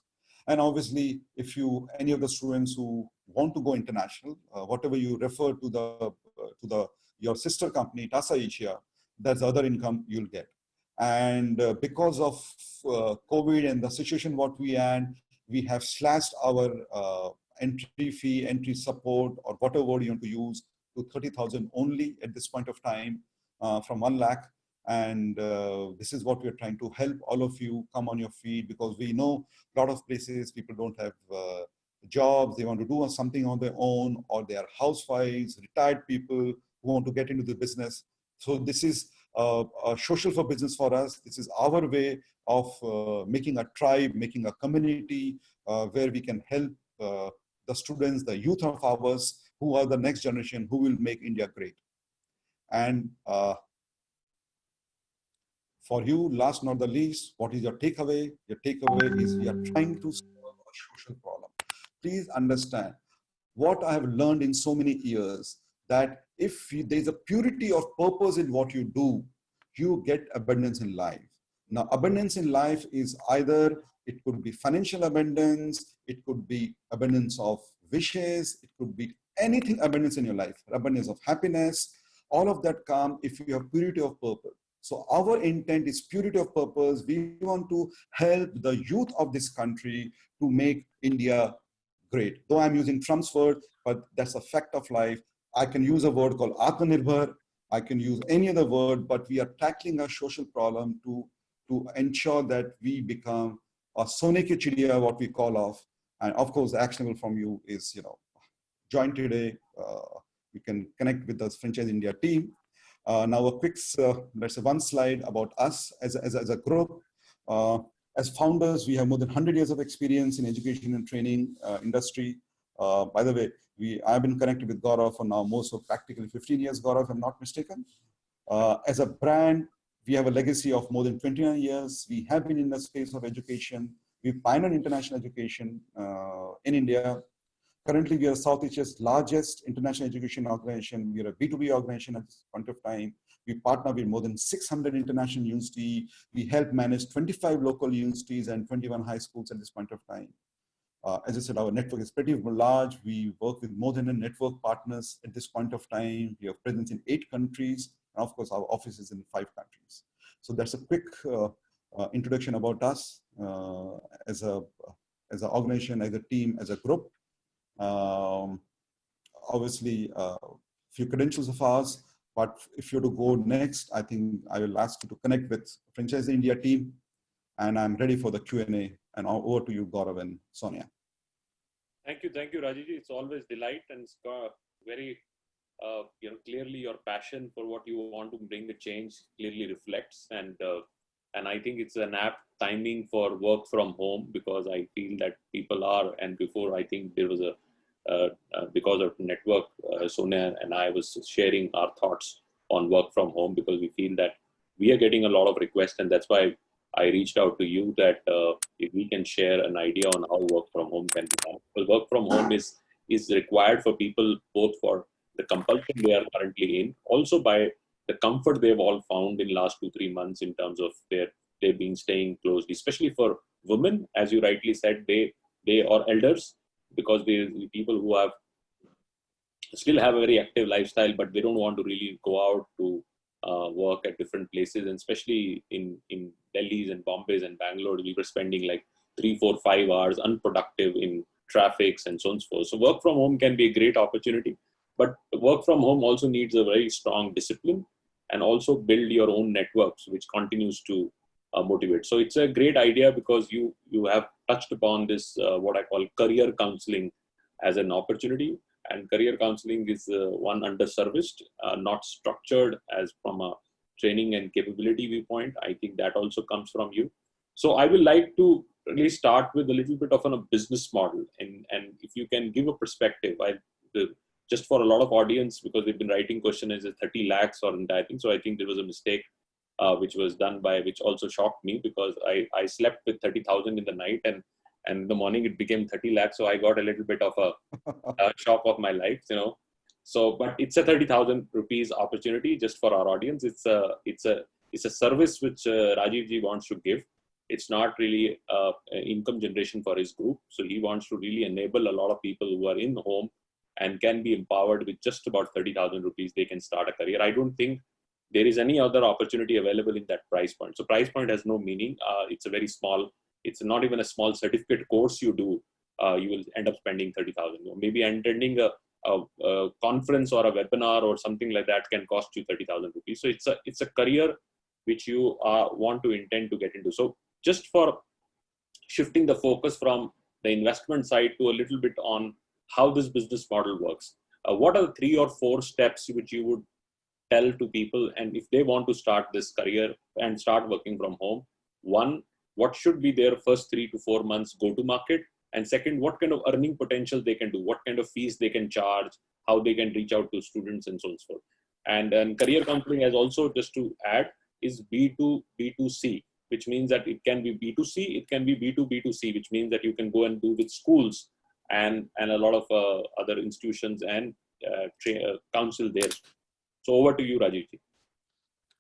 And obviously, if any of the students who want to go international, whatever you refer to your sister company, TASA Asia, that's the other income you'll get. And because of COVID and the situation what we had, we have slashed our entry fee, entry support, or whatever word you want to use, to 30,000 only at this point of time, from 1 lakh. And this is what we're trying to help all of you come on your feet, because we know a lot of places people don't have jobs, they want to do something on their own, or they are housewives, retired people who want to get into the business. So this is a social for business for us. This is our way of making a tribe, making a community where we can help the students, the youth of ours, who are the next generation, who will make India great. And for you, last not the least, what is your takeaway? Your takeaway is we are trying to solve a social problem. Please understand what I have learned in so many years, that if there's a purity of purpose in what you do, you get abundance in life. Now, abundance in life is either, it could be financial abundance, it could be abundance of wishes, it could be anything abundance in your life, abundance of happiness. All of that come if you have purity of purpose. So our intent is purity of purpose. We want to help the youth of this country to make India great. Though I'm using Trump's word, but that's a fact of life. I can use a word called Atmanirbhar. I can use any other word, but we are tackling a social problem to ensure that we become a Sone Ki Chidiya, what we call of. And of course, actionable from you is, join today. You can connect with the Franchiseindia team. Now a quick, let's say one slide about us as a group. As founders, we have more than 100 years of experience in education and training industry. By the way, I've been connected with Gaurav for now most of practically 15 years, Gaurav, if I'm not mistaken. As a brand, we have a legacy of more than 29 years. We have been in the space of education. We pioneered international education in India. Currently, we are South Asia's largest international education organization. We are a B2B organization at this point of time. We partner with more than 600 international universities. We help manage 25 local universities and 21 high schools at this point of time. As I said, our network is pretty large. We work with more than a network partners at this point of time. We have presence in 8 countries. And of course, our office is in 5 countries. So that's a quick introduction about us as an organization, as a team, as a group. Obviously, few credentials of ours, but if you're to go next, I think I will ask you to connect with Franchiseindia team, and I'm ready for the Q&A. And over to you, Gaurav and Sonia.
Thank you, Rajesh. It's always delight, and it's very, clearly your passion for what you want to bring the change clearly reflects, and I think it's an apt timing for work from home, because I feel that people are, and before I think there was because of network, Sonia and I was sharing our thoughts on work from home, because we feel that we are getting a lot of requests, and that's why I reached out to you that if we can share an idea on how work from home can be done. Well, work from home is required for people, both for the compulsion they are currently in, also by the comfort they've all found in last 2-3 months in terms of they've been staying closely, especially for women, as you rightly said, they are elders, because they people who still have a very active lifestyle, but they don't want to really go out to work at different places, and especially in Delhi's and Bombay's and Bangalore, we were spending like 3, 4, 5 hours unproductive in traffics and so on and so forth. So work from home can be a great opportunity, but work from home also needs a very strong discipline, and also build your own networks, which continues to motivate. So it's a great idea, because you have touched upon this, what I call career counseling as an opportunity. And career counseling is one underserviced, not structured as from a training and capability viewpoint. I think that also comes from you. So I would like to really start with a little bit of a business model. And if you can give a perspective, just for a lot of audience, because they've been writing question, is it 30 lakhs or I think so. I think there was a mistake which was done which also shocked me, because I slept with 30,000 in the night, and in the morning it became 30 lakhs. So I got a little bit of a shock of my life, So, but it's a 30,000 rupees opportunity just for our audience. It's a service which Rajiv ji wants to give. It's not really income generation for his group. So he wants to really enable a lot of people who are in home and can be empowered with just about 30,000 rupees. They can start a career. I don't think there is any other opportunity available in that price point. So price point has no meaning. It's a very small, it's not even a small certificate course you do. You will end up spending 30,000. Maybe attending a conference or a webinar or something like that can cost you 30,000 rupees. So it's a career which you want to intend to get into. So just for shifting the focus from the investment side to a little bit on how this business model works. What are the 3 or 4 steps which you would tell to people, and if they want to start this career and start working from home? One, what should be their first 3 to 4 months go to market? And second, what kind of earning potential they can do, what kind of fees they can charge, how they can reach out to students and so on and so forth. And career counseling has also, just to add, is B2B2C, which means that it can be B2C, it can be B2B2C, which means that you can go and do with schools and a lot of other institutions and counsel there. So over to you, Rajiv.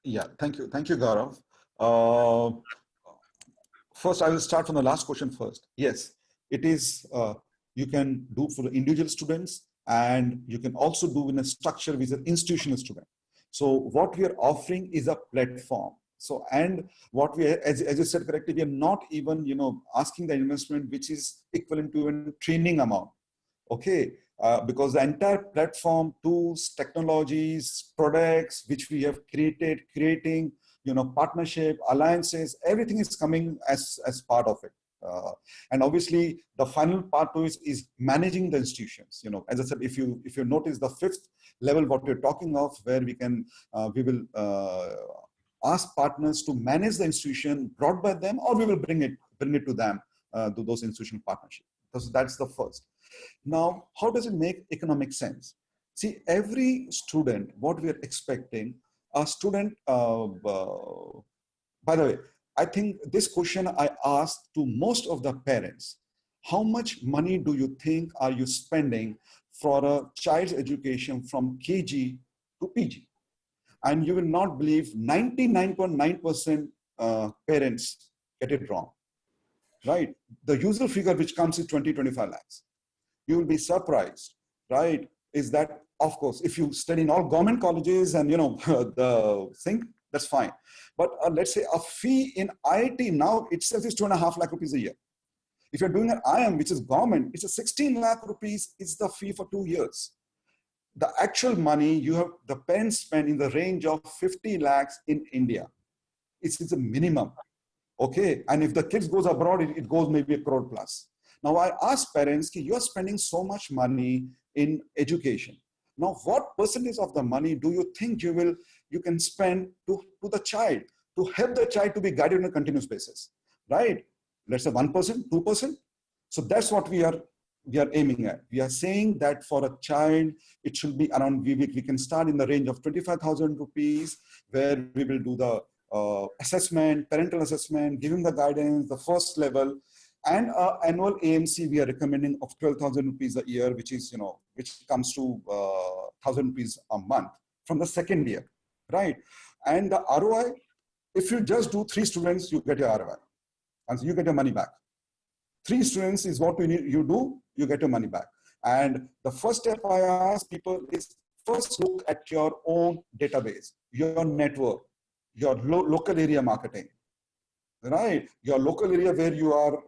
Yeah, thank you, Gaurav. First, I will start from the last question first. Yes, it is. You can do for the individual students, and you can also do in a structure with an institutional student. So what we are offering is a platform. So, and what we, as you said correctly, we are not even, asking the investment which is equivalent to a training amount. Okay, because the entire platform, tools, technologies, products which we have creating, partnership, alliances, everything is coming as part of it. And obviously, the final part is managing the institutions. As I said, if you notice the 5th level, what we're talking of, where we will ask partners to manage the institution brought by them, or we will bring it to them, to those institutional partnerships. That's the first. Now, how does it make economic sense? See, every student, what we are expecting, a student, by the way, I think this question I asked to most of the parents: how much money do you think are you spending for a child's education from KG to PG? And you will not believe 99.9% parents get it wrong, right? The usual figure which comes is 20-25 lakhs. You will be surprised, right? Is that, of course, if you study in all government colleges and, the thing, that's fine. But let's say a fee in IIT now itself is 2.5 lakh rupees a year. If you're doing an IM, which is government, it's a 16 lakh rupees is the fee for 2 years. The actual money the parents spend in the range of 50 lakhs in India. It's a minimum, okay? And if the kids goes abroad, it goes maybe 1 crore plus. Now I ask parents, you're spending so much money in education. Now, what percentage of the money do you think you can spend to the child, to help the child to be guided on a continuous basis, right? Let's say 1%, 2%. So that's what we are aiming at. We are saying that for a child, it should be around, we can start in the range of 25,000 rupees, where we will do the assessment, parental assessment, giving the guidance, the first level, and annual AMC we are recommending of 12,000 rupees a year, which is, which comes to 1,000 rupees a month from the second year, right? And the ROI, if you just do 3 students, you get your ROI, and so you get your money back. 3 students is what you do, you get your money back. And the first step I ask people is, first look at your own database, your network, your local area marketing, right? Your local area where you are,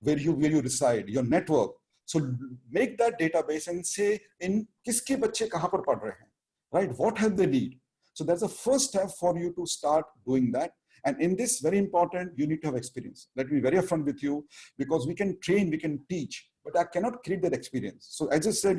where you reside, your network. So make that database and say, in kiske bacche kahan par padh rahe hain, right? What have they need? So that's the first step for you to start doing that. And in this, very important, you need to have experience. Let me be very upfront with you, because we can train, we can teach, but I cannot create that experience. So as I said,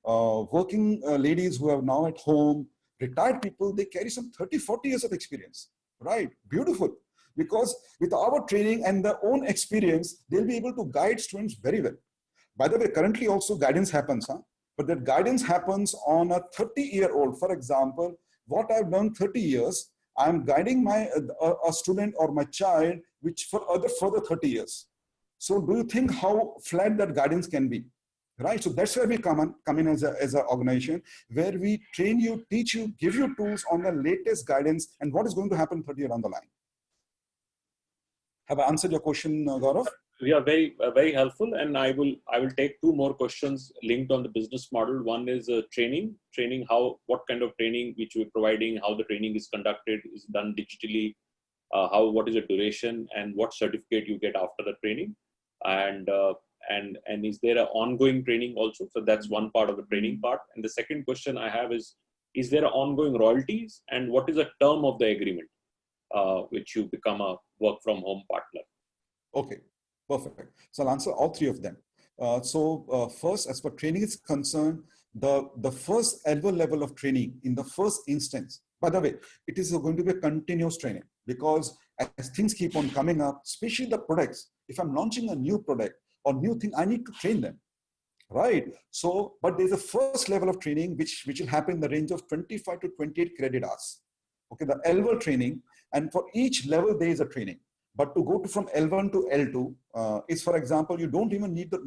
working ladies who are now at home, retired people, they carry some 30, 40 years of experience, right? Beautiful. Because with our training and their own experience, they'll be able to guide students very well. By the way, currently also guidance happens, but that guidance happens on a 30-year-old. For example, what I've done 30 years, I'm guiding a student or my child, which for further 30 years. So do you think how flat that guidance can be, right? So that's where we come in as an organization, where we train you, teach you, give you tools on the latest guidance and what is going to happen 30 years down the line. Have I answered your question, Gaurav?
We are very helpful, and I will take two more questions linked on the business model. One is training, what kind of training which we're providing, how the training is conducted, is done digitally, what is the duration, and what certificate you get after the training, and is there an ongoing training also? So that's one part of the training part. And the second question I have is there ongoing royalties, and what is the term of the agreement which you become a work from home partner?
Okay, perfect. So I'll answer all three of them. First, as far training is concerned, the first ever level of training in the first instance, by the way, it is going to be a continuous training, because as things keep on coming up, especially the products, if I'm launching a new product or new thing, I need to train them, right? So, but there's a first level of training which will happen in the range of 25 to 28 credit hours. Okay, the L1 training, and for each level there is a training. But to go from L1 to L2 is, for example, you don't even need the,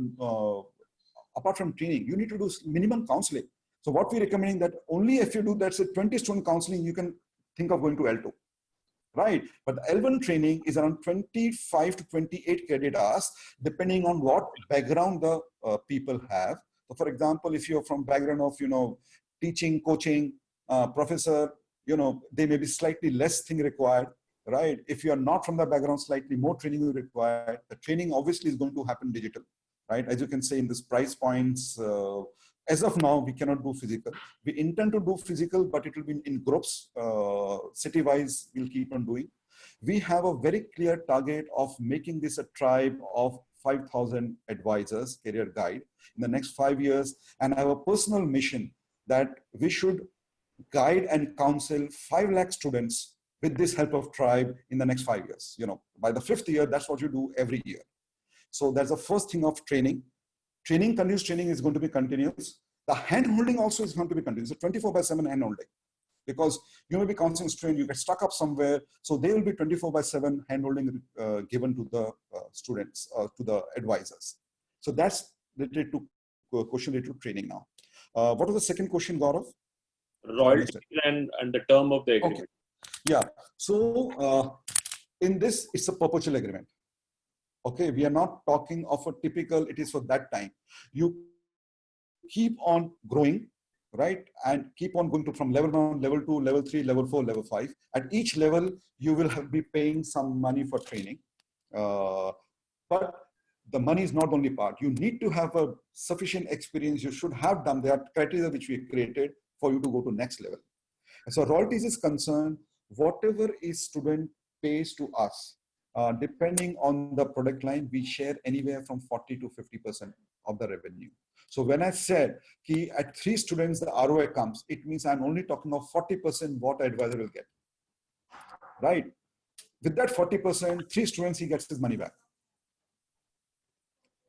apart from training, you need to do minimum counseling. So what we're recommending that only if you do that's a 20 student counseling, you can think of going to L2, right? But the L1 training is around 25 to 28 credit hours, depending on what background the people have. So for example, if you're from background of, teaching, coaching, professor, there may be slightly less thing required, right? If you are not from the background, slightly more training is required. The training obviously is going to happen digital, right? As you can say in this price points, as of now, we cannot do physical. We intend to do physical, but it will be in groups, city-wise, we'll keep on doing. We have a very clear target of making this a tribe of 5,000 advisors, career guide, in the next 5 years. And I have a personal mission that we should guide and counsel 5 lakh students with this help of tribe in the next 5 years. By the 5th year, that's what you do every year. So that's the first thing of training. Continuous training is going to be continuous. The hand-holding also is going to be continuous. So 24/7 hand-holding. Because you may be counseling student, you get stuck up somewhere. So they will be 24/7 hand-holding given to the students, to the advisors. So that's related to question related to training now. What was the second question, Gaurav?
Royalties and the term of the agreement.
Okay. Yeah. So in this, it's a perpetual agreement. Okay, we are not talking of a typical, it is for that time. You keep on growing, right? And keep on going to from level 1, level 2, level 3, level 4, level 5. At each level, you will be paying some money for training. But the money is not the only part. You need to have a sufficient experience. You should have done that criteria which we created for you to go to next level. And so royalties is concerned, whatever is student pays to us, depending on the product line, we share anywhere from 40 to 50% of the revenue. So when I said at 3 students, the ROI comes, it means I'm only talking of 40% what advisor will get, right? With that 40%, 3 students, he gets his money back.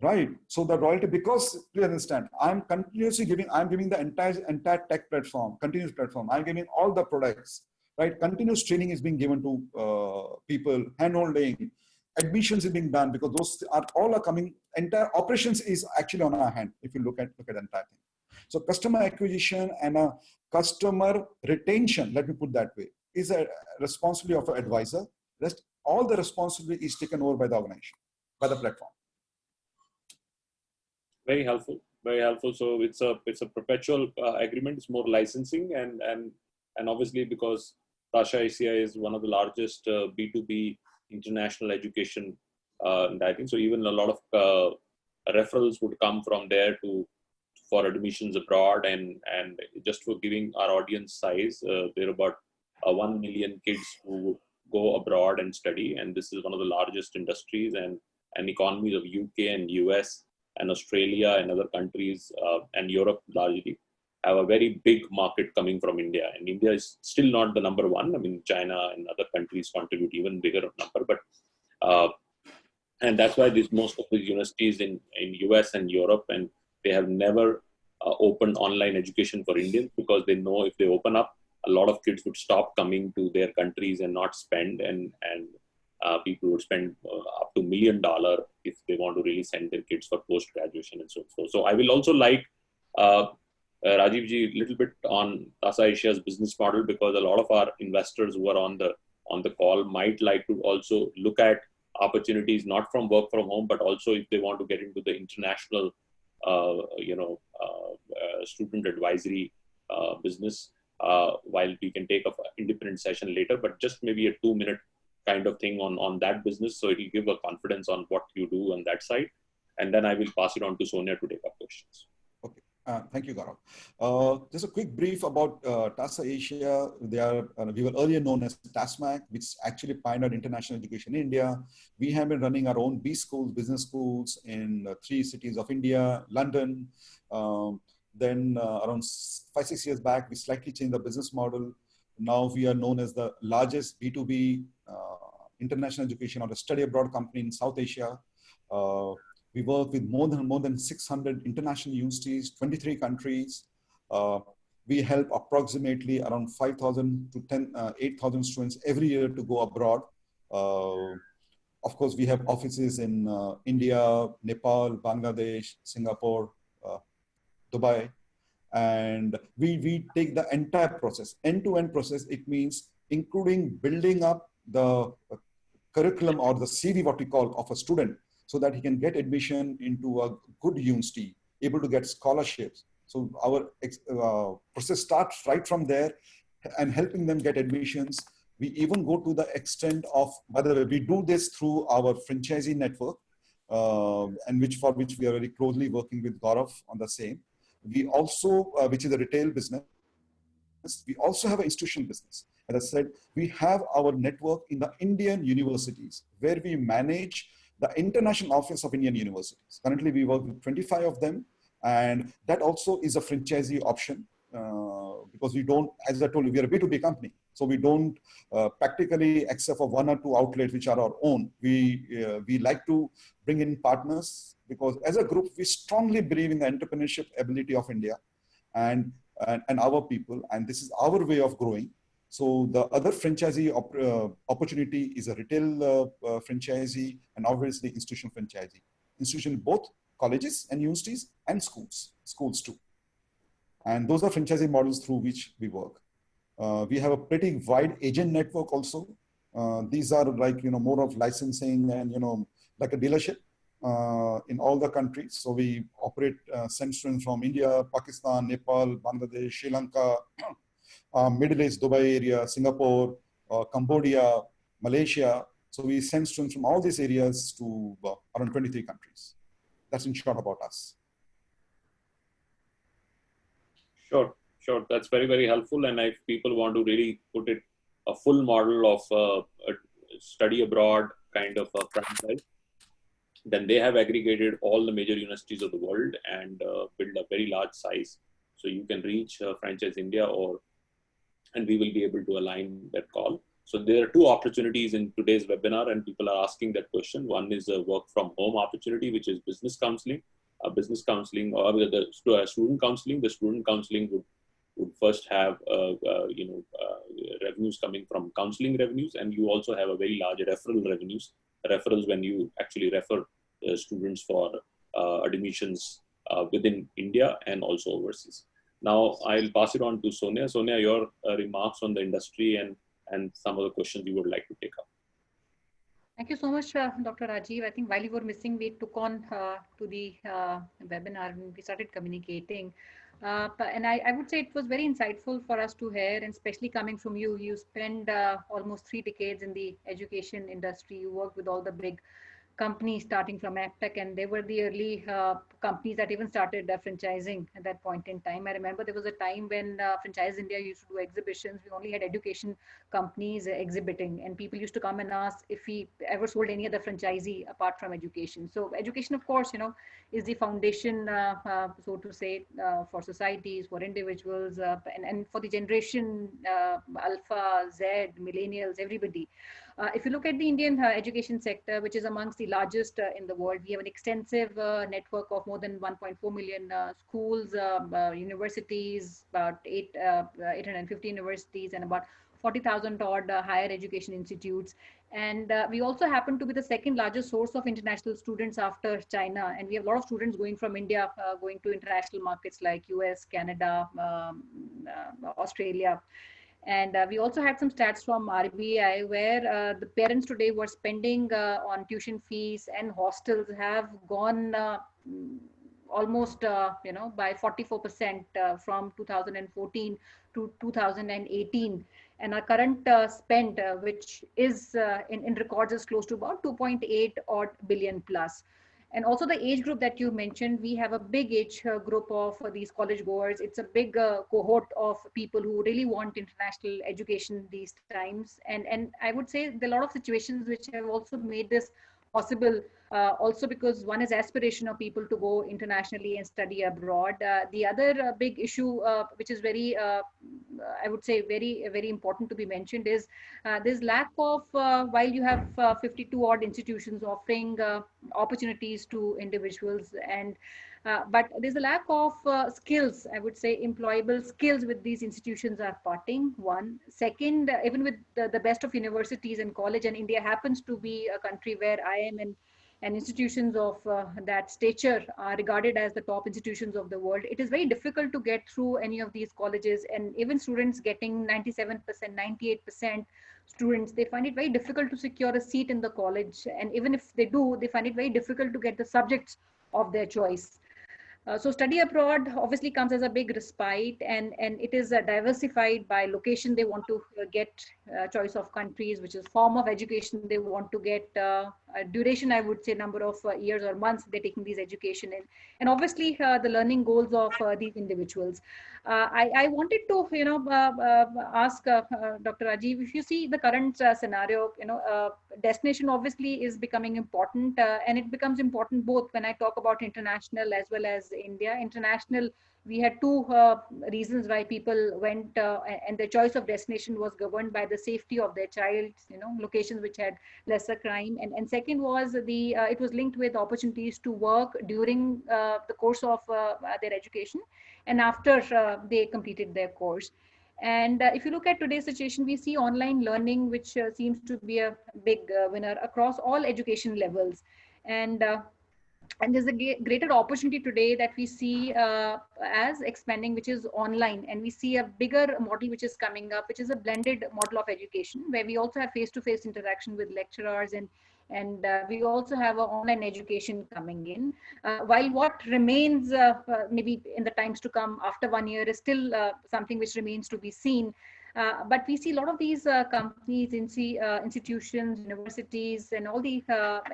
Right. So the royalty, because please understand, I'm continuously giving, I'm giving the entire tech platform, continuous platform. I'm giving all the products, right? Continuous training is being given to people, hand-holding, admissions is being done, because those are all coming, entire operations is actually on our hand. If you look at the entire thing. So customer acquisition and a customer retention, let me put that way, is a responsibility of an advisor. Rest, all the responsibility is taken over by the organization, by the platform.
Very helpful, very helpful. So it's a perpetual agreement. It's more licensing, and obviously because TASA Asia is one of the largest B2B international education I think so. Even a lot of referrals would come from there for admissions abroad, and just for giving our audience size, there are about 1 million kids who go abroad and study, and this is one of the largest industries and economies of UK and US. And Australia and other countries and Europe largely have a very big market coming from India. And India is still not the number 1. I mean, China and other countries contribute even bigger number. But and that's why most of the universities in US and Europe, and they have never opened online education for Indians, because they know if they open up, a lot of kids would stop coming to their countries and not spend, and people would spend up to $1 million if they they want to really send their kids for post-graduation and so forth. So I will also like Rajiv ji a little bit on TASA Asia's business model, because a lot of our investors who are on the call might like to also look at opportunities not from work from home, but also if they want to get into the international student advisory business. While we can take an independent session later, but just maybe a 2-minute kind of thing on that business, so it will give a confidence on what you do on that side, and then I will pass it on to Sonia to take up questions.
Okay, thank you, Gaurav. Just a quick brief about TASA Asia. We were earlier known as TASMAC, which actually pioneered international education in India. We have been running our own B schools, business schools in 3 cities of India, London. Then around 5-6 years back, we slightly changed the business model. Now we are known as the largest B2B international education or a study abroad company in South Asia. We work with more than 600 international universities, 23 countries. We help approximately around 5,000 to 8,000 students every year to go abroad. Of course, we have offices in India, Nepal, Bangladesh, Singapore, Dubai, and we take the entire process, end-to-end process. It means including building up the curriculum or the CV, what we call, of a student, so that he can get admission into a good university, able to get scholarships. So our process starts right from there and helping them get admissions. We even go to the extent of, by the way, we do this through our franchisee network, and for which we are very closely working with Gaurav on the same. We also, which is a retail business, we also have an institutional business. As I said, we have our network in the Indian universities where we manage the international office of Indian universities. Currently, we work with 25 of them, and that also is a franchisee option because we don't, as I told you, we are a B2B company. So we don't practically, except for 1 or 2 outlets which are our own, we like to bring in partners, because as a group, we strongly believe in the entrepreneurship ability of India and our people, and this is our way of growing. So the other franchisee opportunity is a retail franchisee and obviously institutional franchisee. Institutional, both colleges and universities and schools too. And those are franchising models through which we work. We have a pretty wide agent network also. These are like, more of licensing and, like a dealership in all the countries. So we operate send students from India, Pakistan, Nepal, Bangladesh, Sri Lanka, Middle East, Dubai area, Singapore, Cambodia, Malaysia. So we send students from all these areas to around 23 countries. That's in short about us.
Sure. That's very, very helpful. And if people want to really put it a full model of a study abroad kind of a franchise, then they have aggregated all the major universities of the world and build a very large size. So you can reach Franchiseindia and we will be able to align that call. So there are 2 opportunities in today's webinar, and people are asking that question. One is a work from home opportunity, which is business counseling. Business counseling or the student counseling. The student counseling would first have revenues coming from counseling revenues, and you also have a very large referral revenues. Referrals when you actually refer students for admissions within India and also overseas. Now I'll pass it on to Sonia. Sonia, your remarks on the industry and some of the questions you would like to take up.
Thank you so much, Dr. Rajiv. I think while you were missing, we took on to the webinar and we started communicating. And I would say it was very insightful for us to hear, and especially coming from you. You spent almost 3 decades in the education industry. You worked with all the big companies starting from AgTech, and they were the early companies that even started franchising at that point in time. I remember there was a time when Franchiseindia used to do exhibitions. We only had education companies exhibiting, and people used to come and ask if we ever sold any other franchisee apart from education. So education, of course, is the foundation, so to say, for societies, for individuals, and for the generation Alpha, Z, millennials, everybody. If you look at the Indian education sector, which is amongst the largest in the world, we have an extensive network of more than 1.4 million schools, universities, about 850 universities, and about 40,000 odd higher education institutes. And we also happen to be the second largest source of international students after China. And we have a lot of students going from India, going to international markets like US, Canada, Australia. And we also had some stats from RBI where the parents today were spending on tuition fees and hostels have gone almost, by 44% from 2014 to 2018. And our current spend, which is in records, is close to about 2.8 odd billion plus. And also the age group that you mentioned, we have a big age group of these college goers. It's a big cohort of people who really want international education these times. And I would say there are a lot of situations which have also made this possible, also because one is aspiration of people to go internationally and study abroad. The other big issue, which is very, I would say, very, very important to be mentioned is there's lack of, while you have 52 odd institutions offering opportunities to individuals, and but there's a lack of skills, I would say, employable skills with these institutions are parting. One. Second, even with the best of universities and college, and India happens to be a country where IIM and institutions of that stature are regarded as the top institutions of the world, it is very difficult to get through any of these colleges. And even students getting 97%, 98% students, they find it very difficult to secure a seat in the college. And even if they do, they find it very difficult to get the subjects of their choice. So study abroad obviously comes as a big respite, and it is diversified by location. They want to get choice of countries, which is form of education they want to get, duration, I would say, number of years or months they're taking these education in, and obviously the learning goals of these individuals. I wanted to, ask Dr. Rajiv, if you see the current scenario, destination obviously is becoming important, and it becomes important both when I talk about international as well as India. International, we had two reasons why people went, and the choice of destination was governed by the safety of their child, locations which had lesser crime, and second was the it was linked with opportunities to work during the course of their education and after they completed their course. And if you look at today's situation, we see online learning, which seems to be a big winner across all education levels. And there's a greater opportunity today that we see as expanding, which is online. And we see a bigger model which is coming up, which is a blended model of education, where we also have face-to-face interaction with lecturers, and we also have an online education coming in. While what remains maybe in the times to come after 1 year is still something which remains to be seen. But we see a lot of these companies, institutions, universities, and all the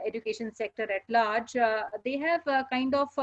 education sector at large, they have kind of,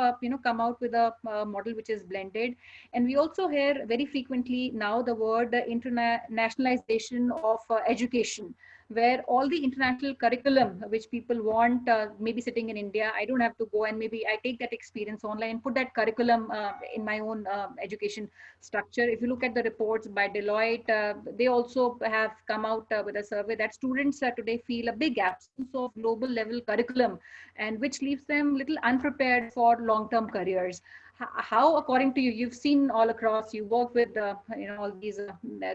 come out with a model which is blended. And we also hear very frequently now the word internationalization of education, where all the international curriculum which people want, maybe sitting in India, I don't have to go, and maybe I take that experience online and put that curriculum in my own education structure. If you look at the reports by Deloitte, they also have come out with a survey that students today feel a big absence of global level curriculum, and which leaves them little unprepared for long-term careers. How, according to you, you've seen all across, you work with all these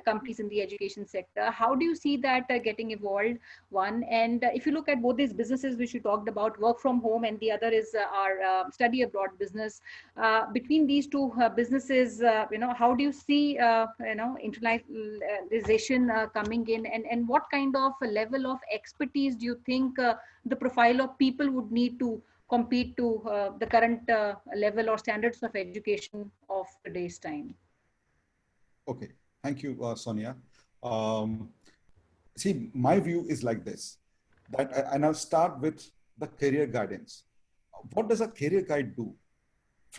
companies in the education sector, how do you see that getting evolved? One, and if you look at both these businesses which you talked about, work from home, and the other is our study abroad business, between these two businesses, how do you see internalization coming in, and what kind of a level of expertise do you think the profile of people would need to compete to the current level or standards of education of today's time?
Okay, thank you, Sonia. See, my view is like this, and I'll start with the career guidance. What does a career guide do?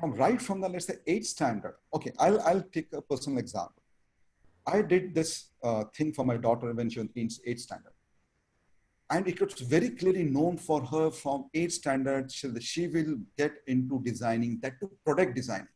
Right from the, let's say, 8th standard. Okay, I'll take a personal example. I did this thing for my daughter when she was in 8th standard. And it was very clearly known for her from 8th standard, she will get into designing, that to product designing,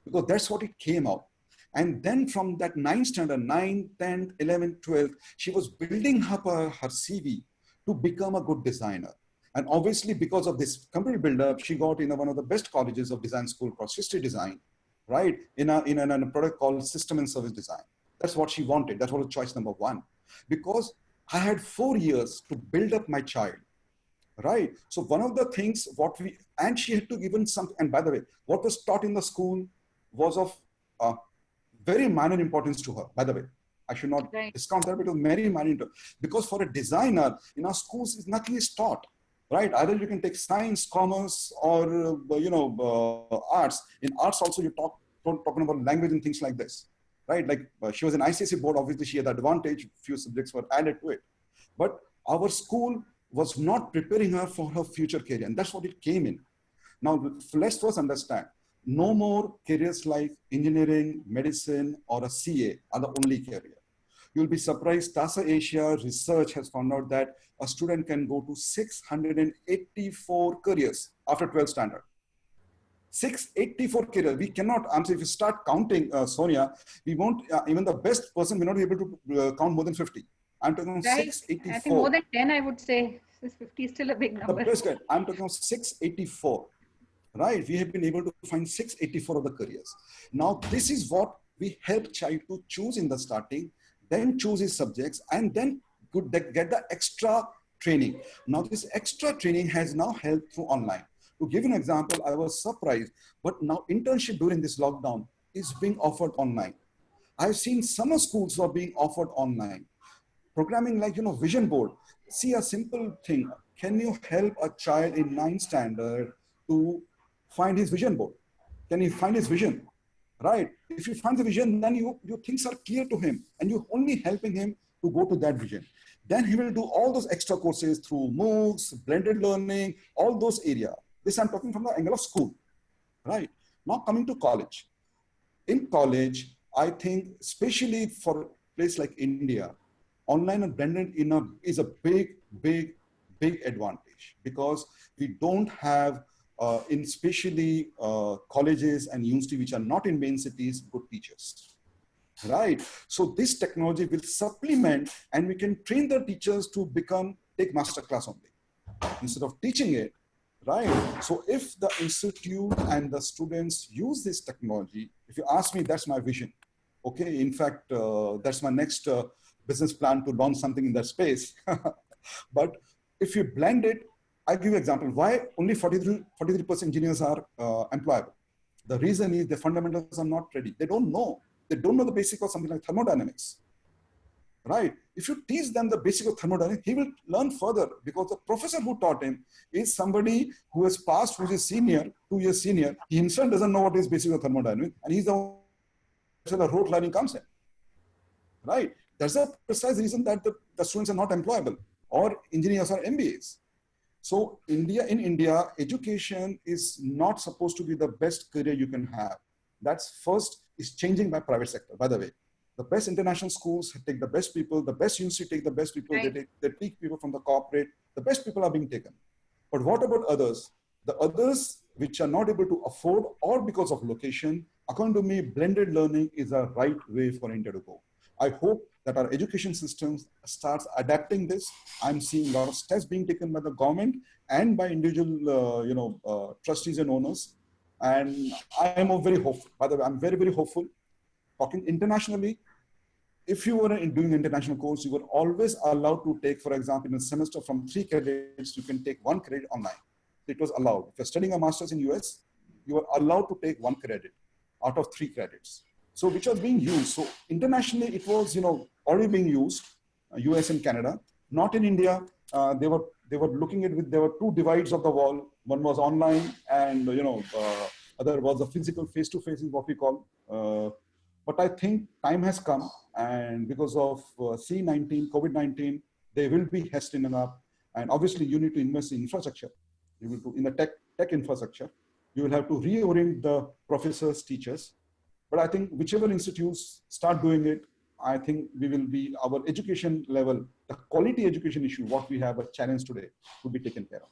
because that's what it came out. And then from that 9th standard, 9th, 10th, 11th, 12th, she was building up her CV to become a good designer. And obviously, because of this complete build-up, she got in one of the best colleges of design school called History Design, right? In a product called System and Service Design. That's what she wanted. That was choice number one. Because I had 4 years to build up my child, right? So one of the things and she had to given something, and by the way, what was taught in the school was of very minor importance to her, by the way. I should not discount that, but it was very minor. Because for a designer, in our schools, nothing is taught, right? Either you can take science, commerce, or, arts. In arts also, you talking about language and things like this, right? Like she was an ICSE board, obviously she had the advantage, few subjects were added to it. But our school was not preparing her for her future career, and that's what it came in. Now, let's first understand, no more careers like engineering, medicine, or a CA are the only career. You'll be surprised, TASA Asia research has found out that a student can go to 684 careers after 12th standard. 684 careers. We cannot, I'm saying if you start counting, Sonia, we won't, even the best person will not be able to count more than 50. I'm talking about 684.
I think more than 10, I would say. 50 is still a big number.
I'm talking about 684, right? We have been able to find 684 of the careers. Now, this is what we help child to choose in the starting, then choose his subjects, and then get the extra training. Now, this extra training has now helped through online. To give an example, I was surprised, but now internship during this lockdown is being offered online. I've seen summer schools are being offered online. Programming like, vision board. See a simple thing. Can you help a child in 9th standard to find his vision board? Can he find his vision? Right? If you find the vision, then your things are clear to him and you're only helping him to go to that vision. Then he will do all those extra courses through MOOCs, blended learning, all those areas. This I'm talking from the angle of school, right? Now coming to college. In college, I think, especially for a place like India, online and blended is a big advantage because we don't have, in especially colleges and universities which are not in main cities, good teachers, right? So this technology will supplement and we can train the teachers to take master class only instead of teaching it, right? So if the institute and the students use this technology, if you ask me, that's my vision. Okay, in fact, that's my next business plan to launch something in that space. But if you blend it, I'll give you an example. Why only 43% engineers are employable? The reason is the fundamentals are not ready. They don't know. They don't know the basic of something like thermodynamics, right? If you teach them the basic of thermodynamics, he will learn further because the professor who taught him is somebody who has passed, who is senior, 2 years senior. He himself doesn't know what is basic of thermodynamics, and he's the rote learning comes in, right? That's the precise reason that the students are not employable or engineers or MBAs. So in India, education is not supposed to be the best career you can have. That's first is changing by private sector, by the way. The best international schools take the best people, the best university take the best people, right. They take people from the corporate, the best people are being taken. But what about others? The others which are not able to afford or because of location, according to me, blended learning is a right way for India to go. I hope that our education systems starts adapting this. I'm seeing a lot of steps being taken by the government and by individual, trustees and owners. And I am very hopeful. By the way, I'm very, very hopeful. Talking internationally, if you were doing international course, you were always allowed to take, for example, in a semester from 3 credits, you can take 1 credit online. It was allowed. If you're studying a master's in US, you are allowed to take 1 credit out of 3 credits. So which was being used. So internationally, it was already being used, US and Canada. Not in India. They were looking at there were 2 divides of the wall. One was online, and other was the physical face-to-face is what we call. But I think time has come, and because of C-19, COVID-19, they will be hastening up. And obviously, you need to invest in infrastructure. You will do in the tech infrastructure. You will have to reorient the professors, teachers. But I think whichever institutes start doing it, I think we will be, our education level, the quality education issue, what we have a challenge today, will be taken care of.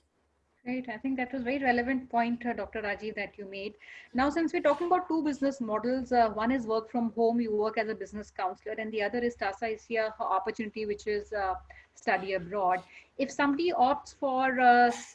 Right. I think that was very relevant point, Dr. Rajiv, that you made. Now, since we're talking about two business models, one is work from home, you work as a business counselor, and the other is TASA Asia opportunity, which is study abroad. If somebody opts for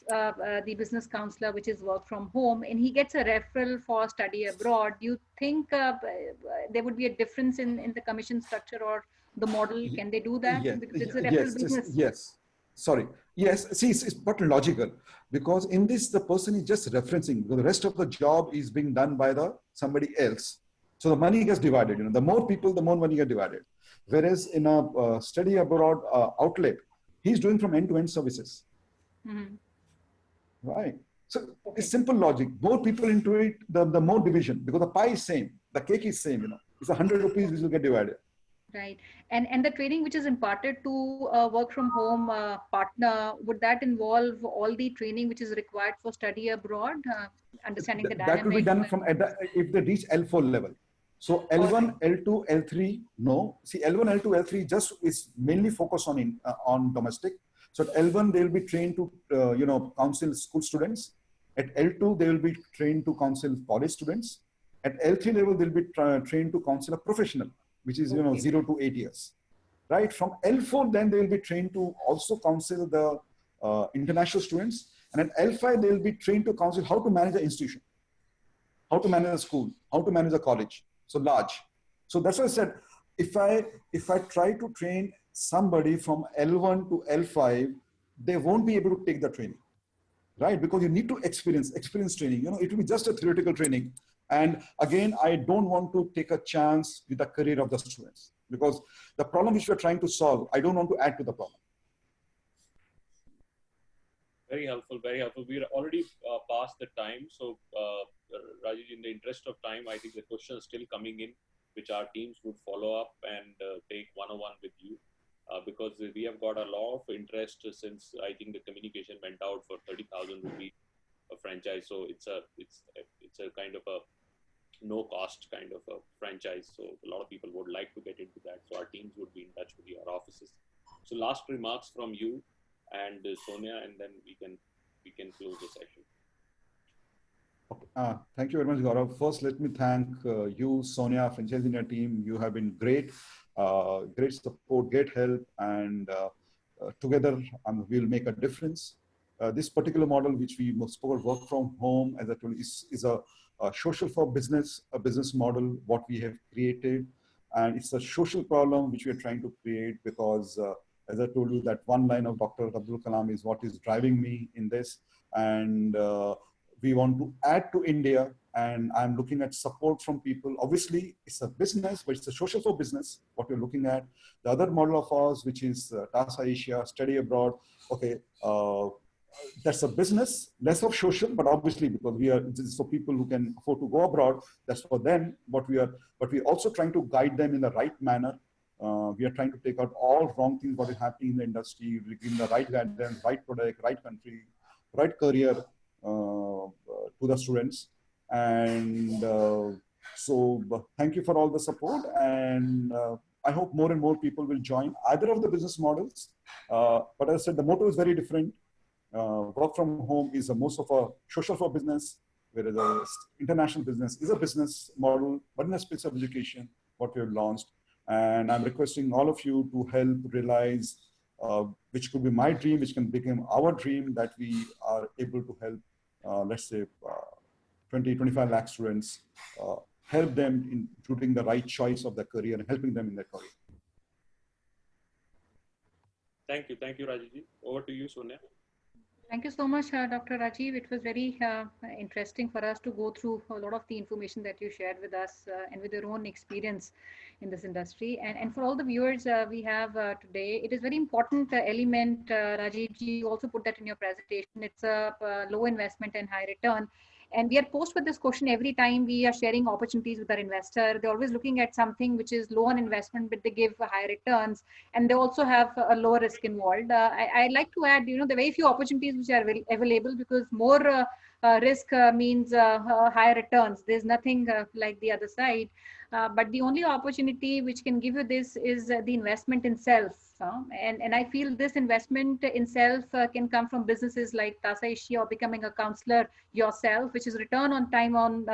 the business counselor, which is work from home, and he gets a referral for study abroad, do you think there would be a difference in the commission structure or the model? Can they do that?
Yes,
Because it's a referral business.
yes. Sorry. Yes, see, it's but logical, because in this, the person is just referencing. The rest of the job is being done by the somebody else. So the money gets divided. The more people, the more money gets divided. Whereas in a study abroad outlet, he's doing from end-to-end services.
Mhm.
Right. So it's simple logic. More people into it, the more division, because the pie is same, the cake is same. It's 100 rupees which will get divided.
Right. And the training which is imparted to work from home partner, would that involve all the training which is required for study abroad, understanding the
That will be
dynamics?
done from if they reach L4 level. So L1, L2, L3, no. See, L1, L2, L3 just is mainly focused on domestic. So at L1 they will be trained to counsel school students. At L2 they will be trained to counsel college students. At L3 level they'll be trained to counsel a professional, which is 0 to 8 years. Right. From L4 then they will be trained to also counsel the international students. And at L5 they will be trained to counsel how to manage the institution, how to manage a school, how to manage a college. So large. So that's why I said, if I try to train somebody from L1 to L5, they won't be able to take the training, right? Because you need to experience training. It will be just a theoretical training. And again, I don't want to take a chance with the career of the students, because the problem which we're trying to solve, I don't want to add to the problem.
Very helpful, very helpful. We're already past the time. So, Rajesh, in the interest of time, I think the questions are still coming in, which our teams would follow up and take one-on-one with you. Because we have got a lot of interest since I think the communication went out for 30,000 rupees a franchise. So it's a kind of a no cost kind of a franchise. So a lot of people would like to get into that. So our teams would be in touch with your offices. So last remarks from you and Sonia, and then we can close the session.
Okay. Thank you very much, Gaurav. First, let me thank you, Sonia, Franchiseindia team. You have been great, great support, great help, and together we'll make a difference. This particular model, which we spoke of, work from home, as I told you, is a social for business, a business model, what we have created. And it's a social problem which we are trying to create, because as I told you, that one line of Dr. Abdul Kalam is what is driving me in this. And we want to add to India, and I'm looking at support from people. Obviously, it's a business, but it's a social for business, what we're looking at. The other model of ours, which is TASA Asia, study abroad. Okay, that's a business, less of social, but obviously because this is for people who can afford to go abroad, that's for them. But we're also trying to guide them in the right manner. We are trying to take out all wrong things, what is happening in the industry, giving the right guidance, right product, right country, right career to the students. And so thank you for all the support. And I hope more and more people will join either of the business models. But as I said, the motto is very different. Work from home is most of a social for business, whereas the international business is a business model, but in a space of education, what we have launched. And I'm requesting all of you to help realize, which could be my dream, which can become our dream, that we are able to help, let's say, 20, 25 lakh students, help them in choosing the right choice of their career and helping them in their career.
Thank you, Rajesh. Over to you, Sonia.
Thank you so much, Dr. Rajiv. It was very interesting for us to go through a lot of the information that you shared with us and with your own experience in this industry. And for all the viewers we have today, it is very important element, Rajiv ji, you also put that in your presentation. It's a low investment and high return. And we are posed with this question every time we are sharing opportunities with our investor. They're always looking at something which is low on investment, but they give high returns, and they also have a lower risk involved. I'd like to add, there are very few opportunities which are available, because more risk means higher returns. There's nothing like the other side. But the only opportunity which can give you this is the investment in self. And I feel this investment in self can come from businesses like TASA Asia, or becoming a counselor yourself, which is return on time on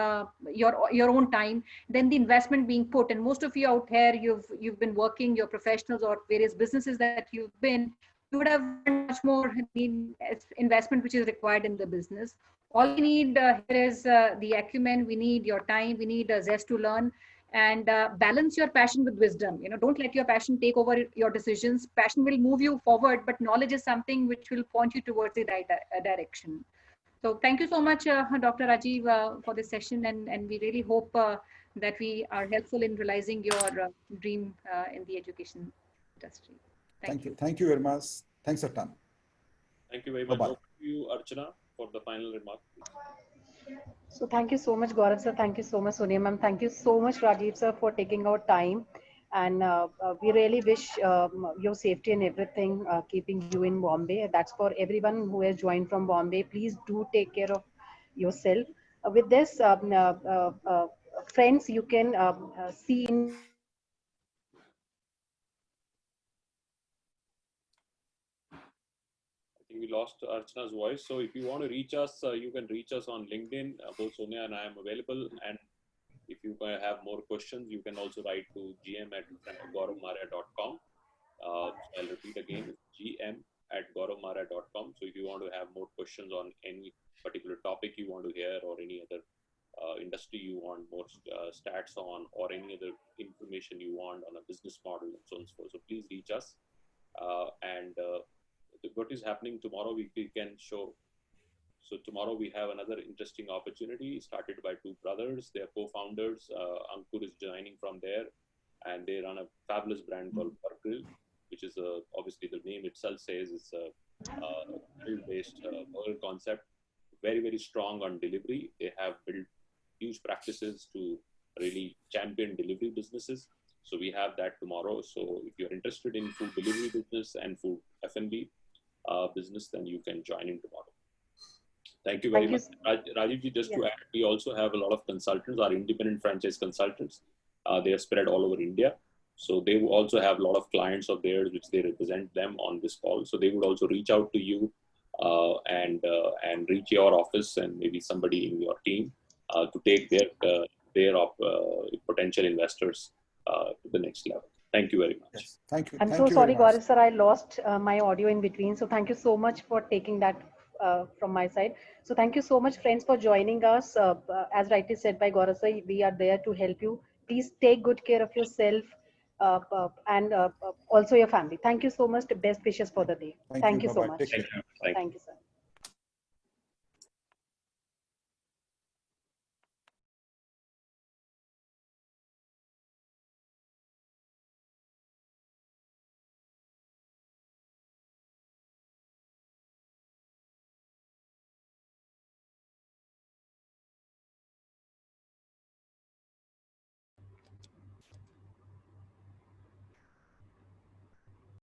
your own time, then the investment being put. And most of you out here, you've been working, your professionals or various businesses that you've been, you would have much more investment which is required in the business. All we need here is the acumen, we need your time, we need a zest to learn, and balance your passion with wisdom. Don't let your passion take over your decisions. Passion will move you forward, but knowledge is something which will point you towards the right direction. So thank you so much, Dr. Rajiv, for this session, and we really hope that we are helpful in realizing your dream in the education industry. Thank you.
Thank you very much. Thanks a ton.
Thank you very much.
Bye-bye.
Over to you, Archana, for the final remark.
So thank you so much, Gaurav sir. Thank you so much, Sonia ma'am. Thank you so much, Rajiv sir, for taking our time. And we really wish your safety and everything, keeping you in Bombay. That's for everyone who has joined from Bombay. Please do take care of yourself. With this, friends, you can see in
I think we lost Archana's voice. So if you want to reach us, you can reach us on LinkedIn. Both Sonia and I am available. And if you have more questions, you can also write to gm@gauravmaria.com. So I'll repeat again, gm@gauravmaria.com. So if you want to have more questions on any particular topic you want to hear, or any other industry you want more stats on, or any other information you want on a business model and so on and so forth, so please reach us. What is happening tomorrow, we can show. So tomorrow we have another interesting opportunity started by two brothers. They are co-founders. Ankur is joining from there, and they run a fabulous brand called Burger, which is obviously the name itself says it's a grill-based burger concept. Very, very strong on delivery. They have built huge practices to really champion delivery businesses. So we have that tomorrow. So if you're interested in food delivery business and food F&B business, then you can join in tomorrow. Thank you very much. Rajivji, just to add, we also have a lot of consultants, our independent franchise consultants. They are spread all over India. So they also have a lot of clients of theirs, which they represent them on this call. So they would also reach out to you and reach your office and maybe somebody in your team to take their potential investors to the next level. Thank you very much.
Yes. Thank you.
I'm so sorry, Gaurav sir, I lost my audio in between. So thank you so much for taking that from my side. So thank you so much, friends, for joining us. As rightly said by Gaurav sir, we are there to help you. Please take good care of yourself and also your family. Thank you so much. Best wishes for the day. Thank you so much.
Thank you.
Thank you, sir.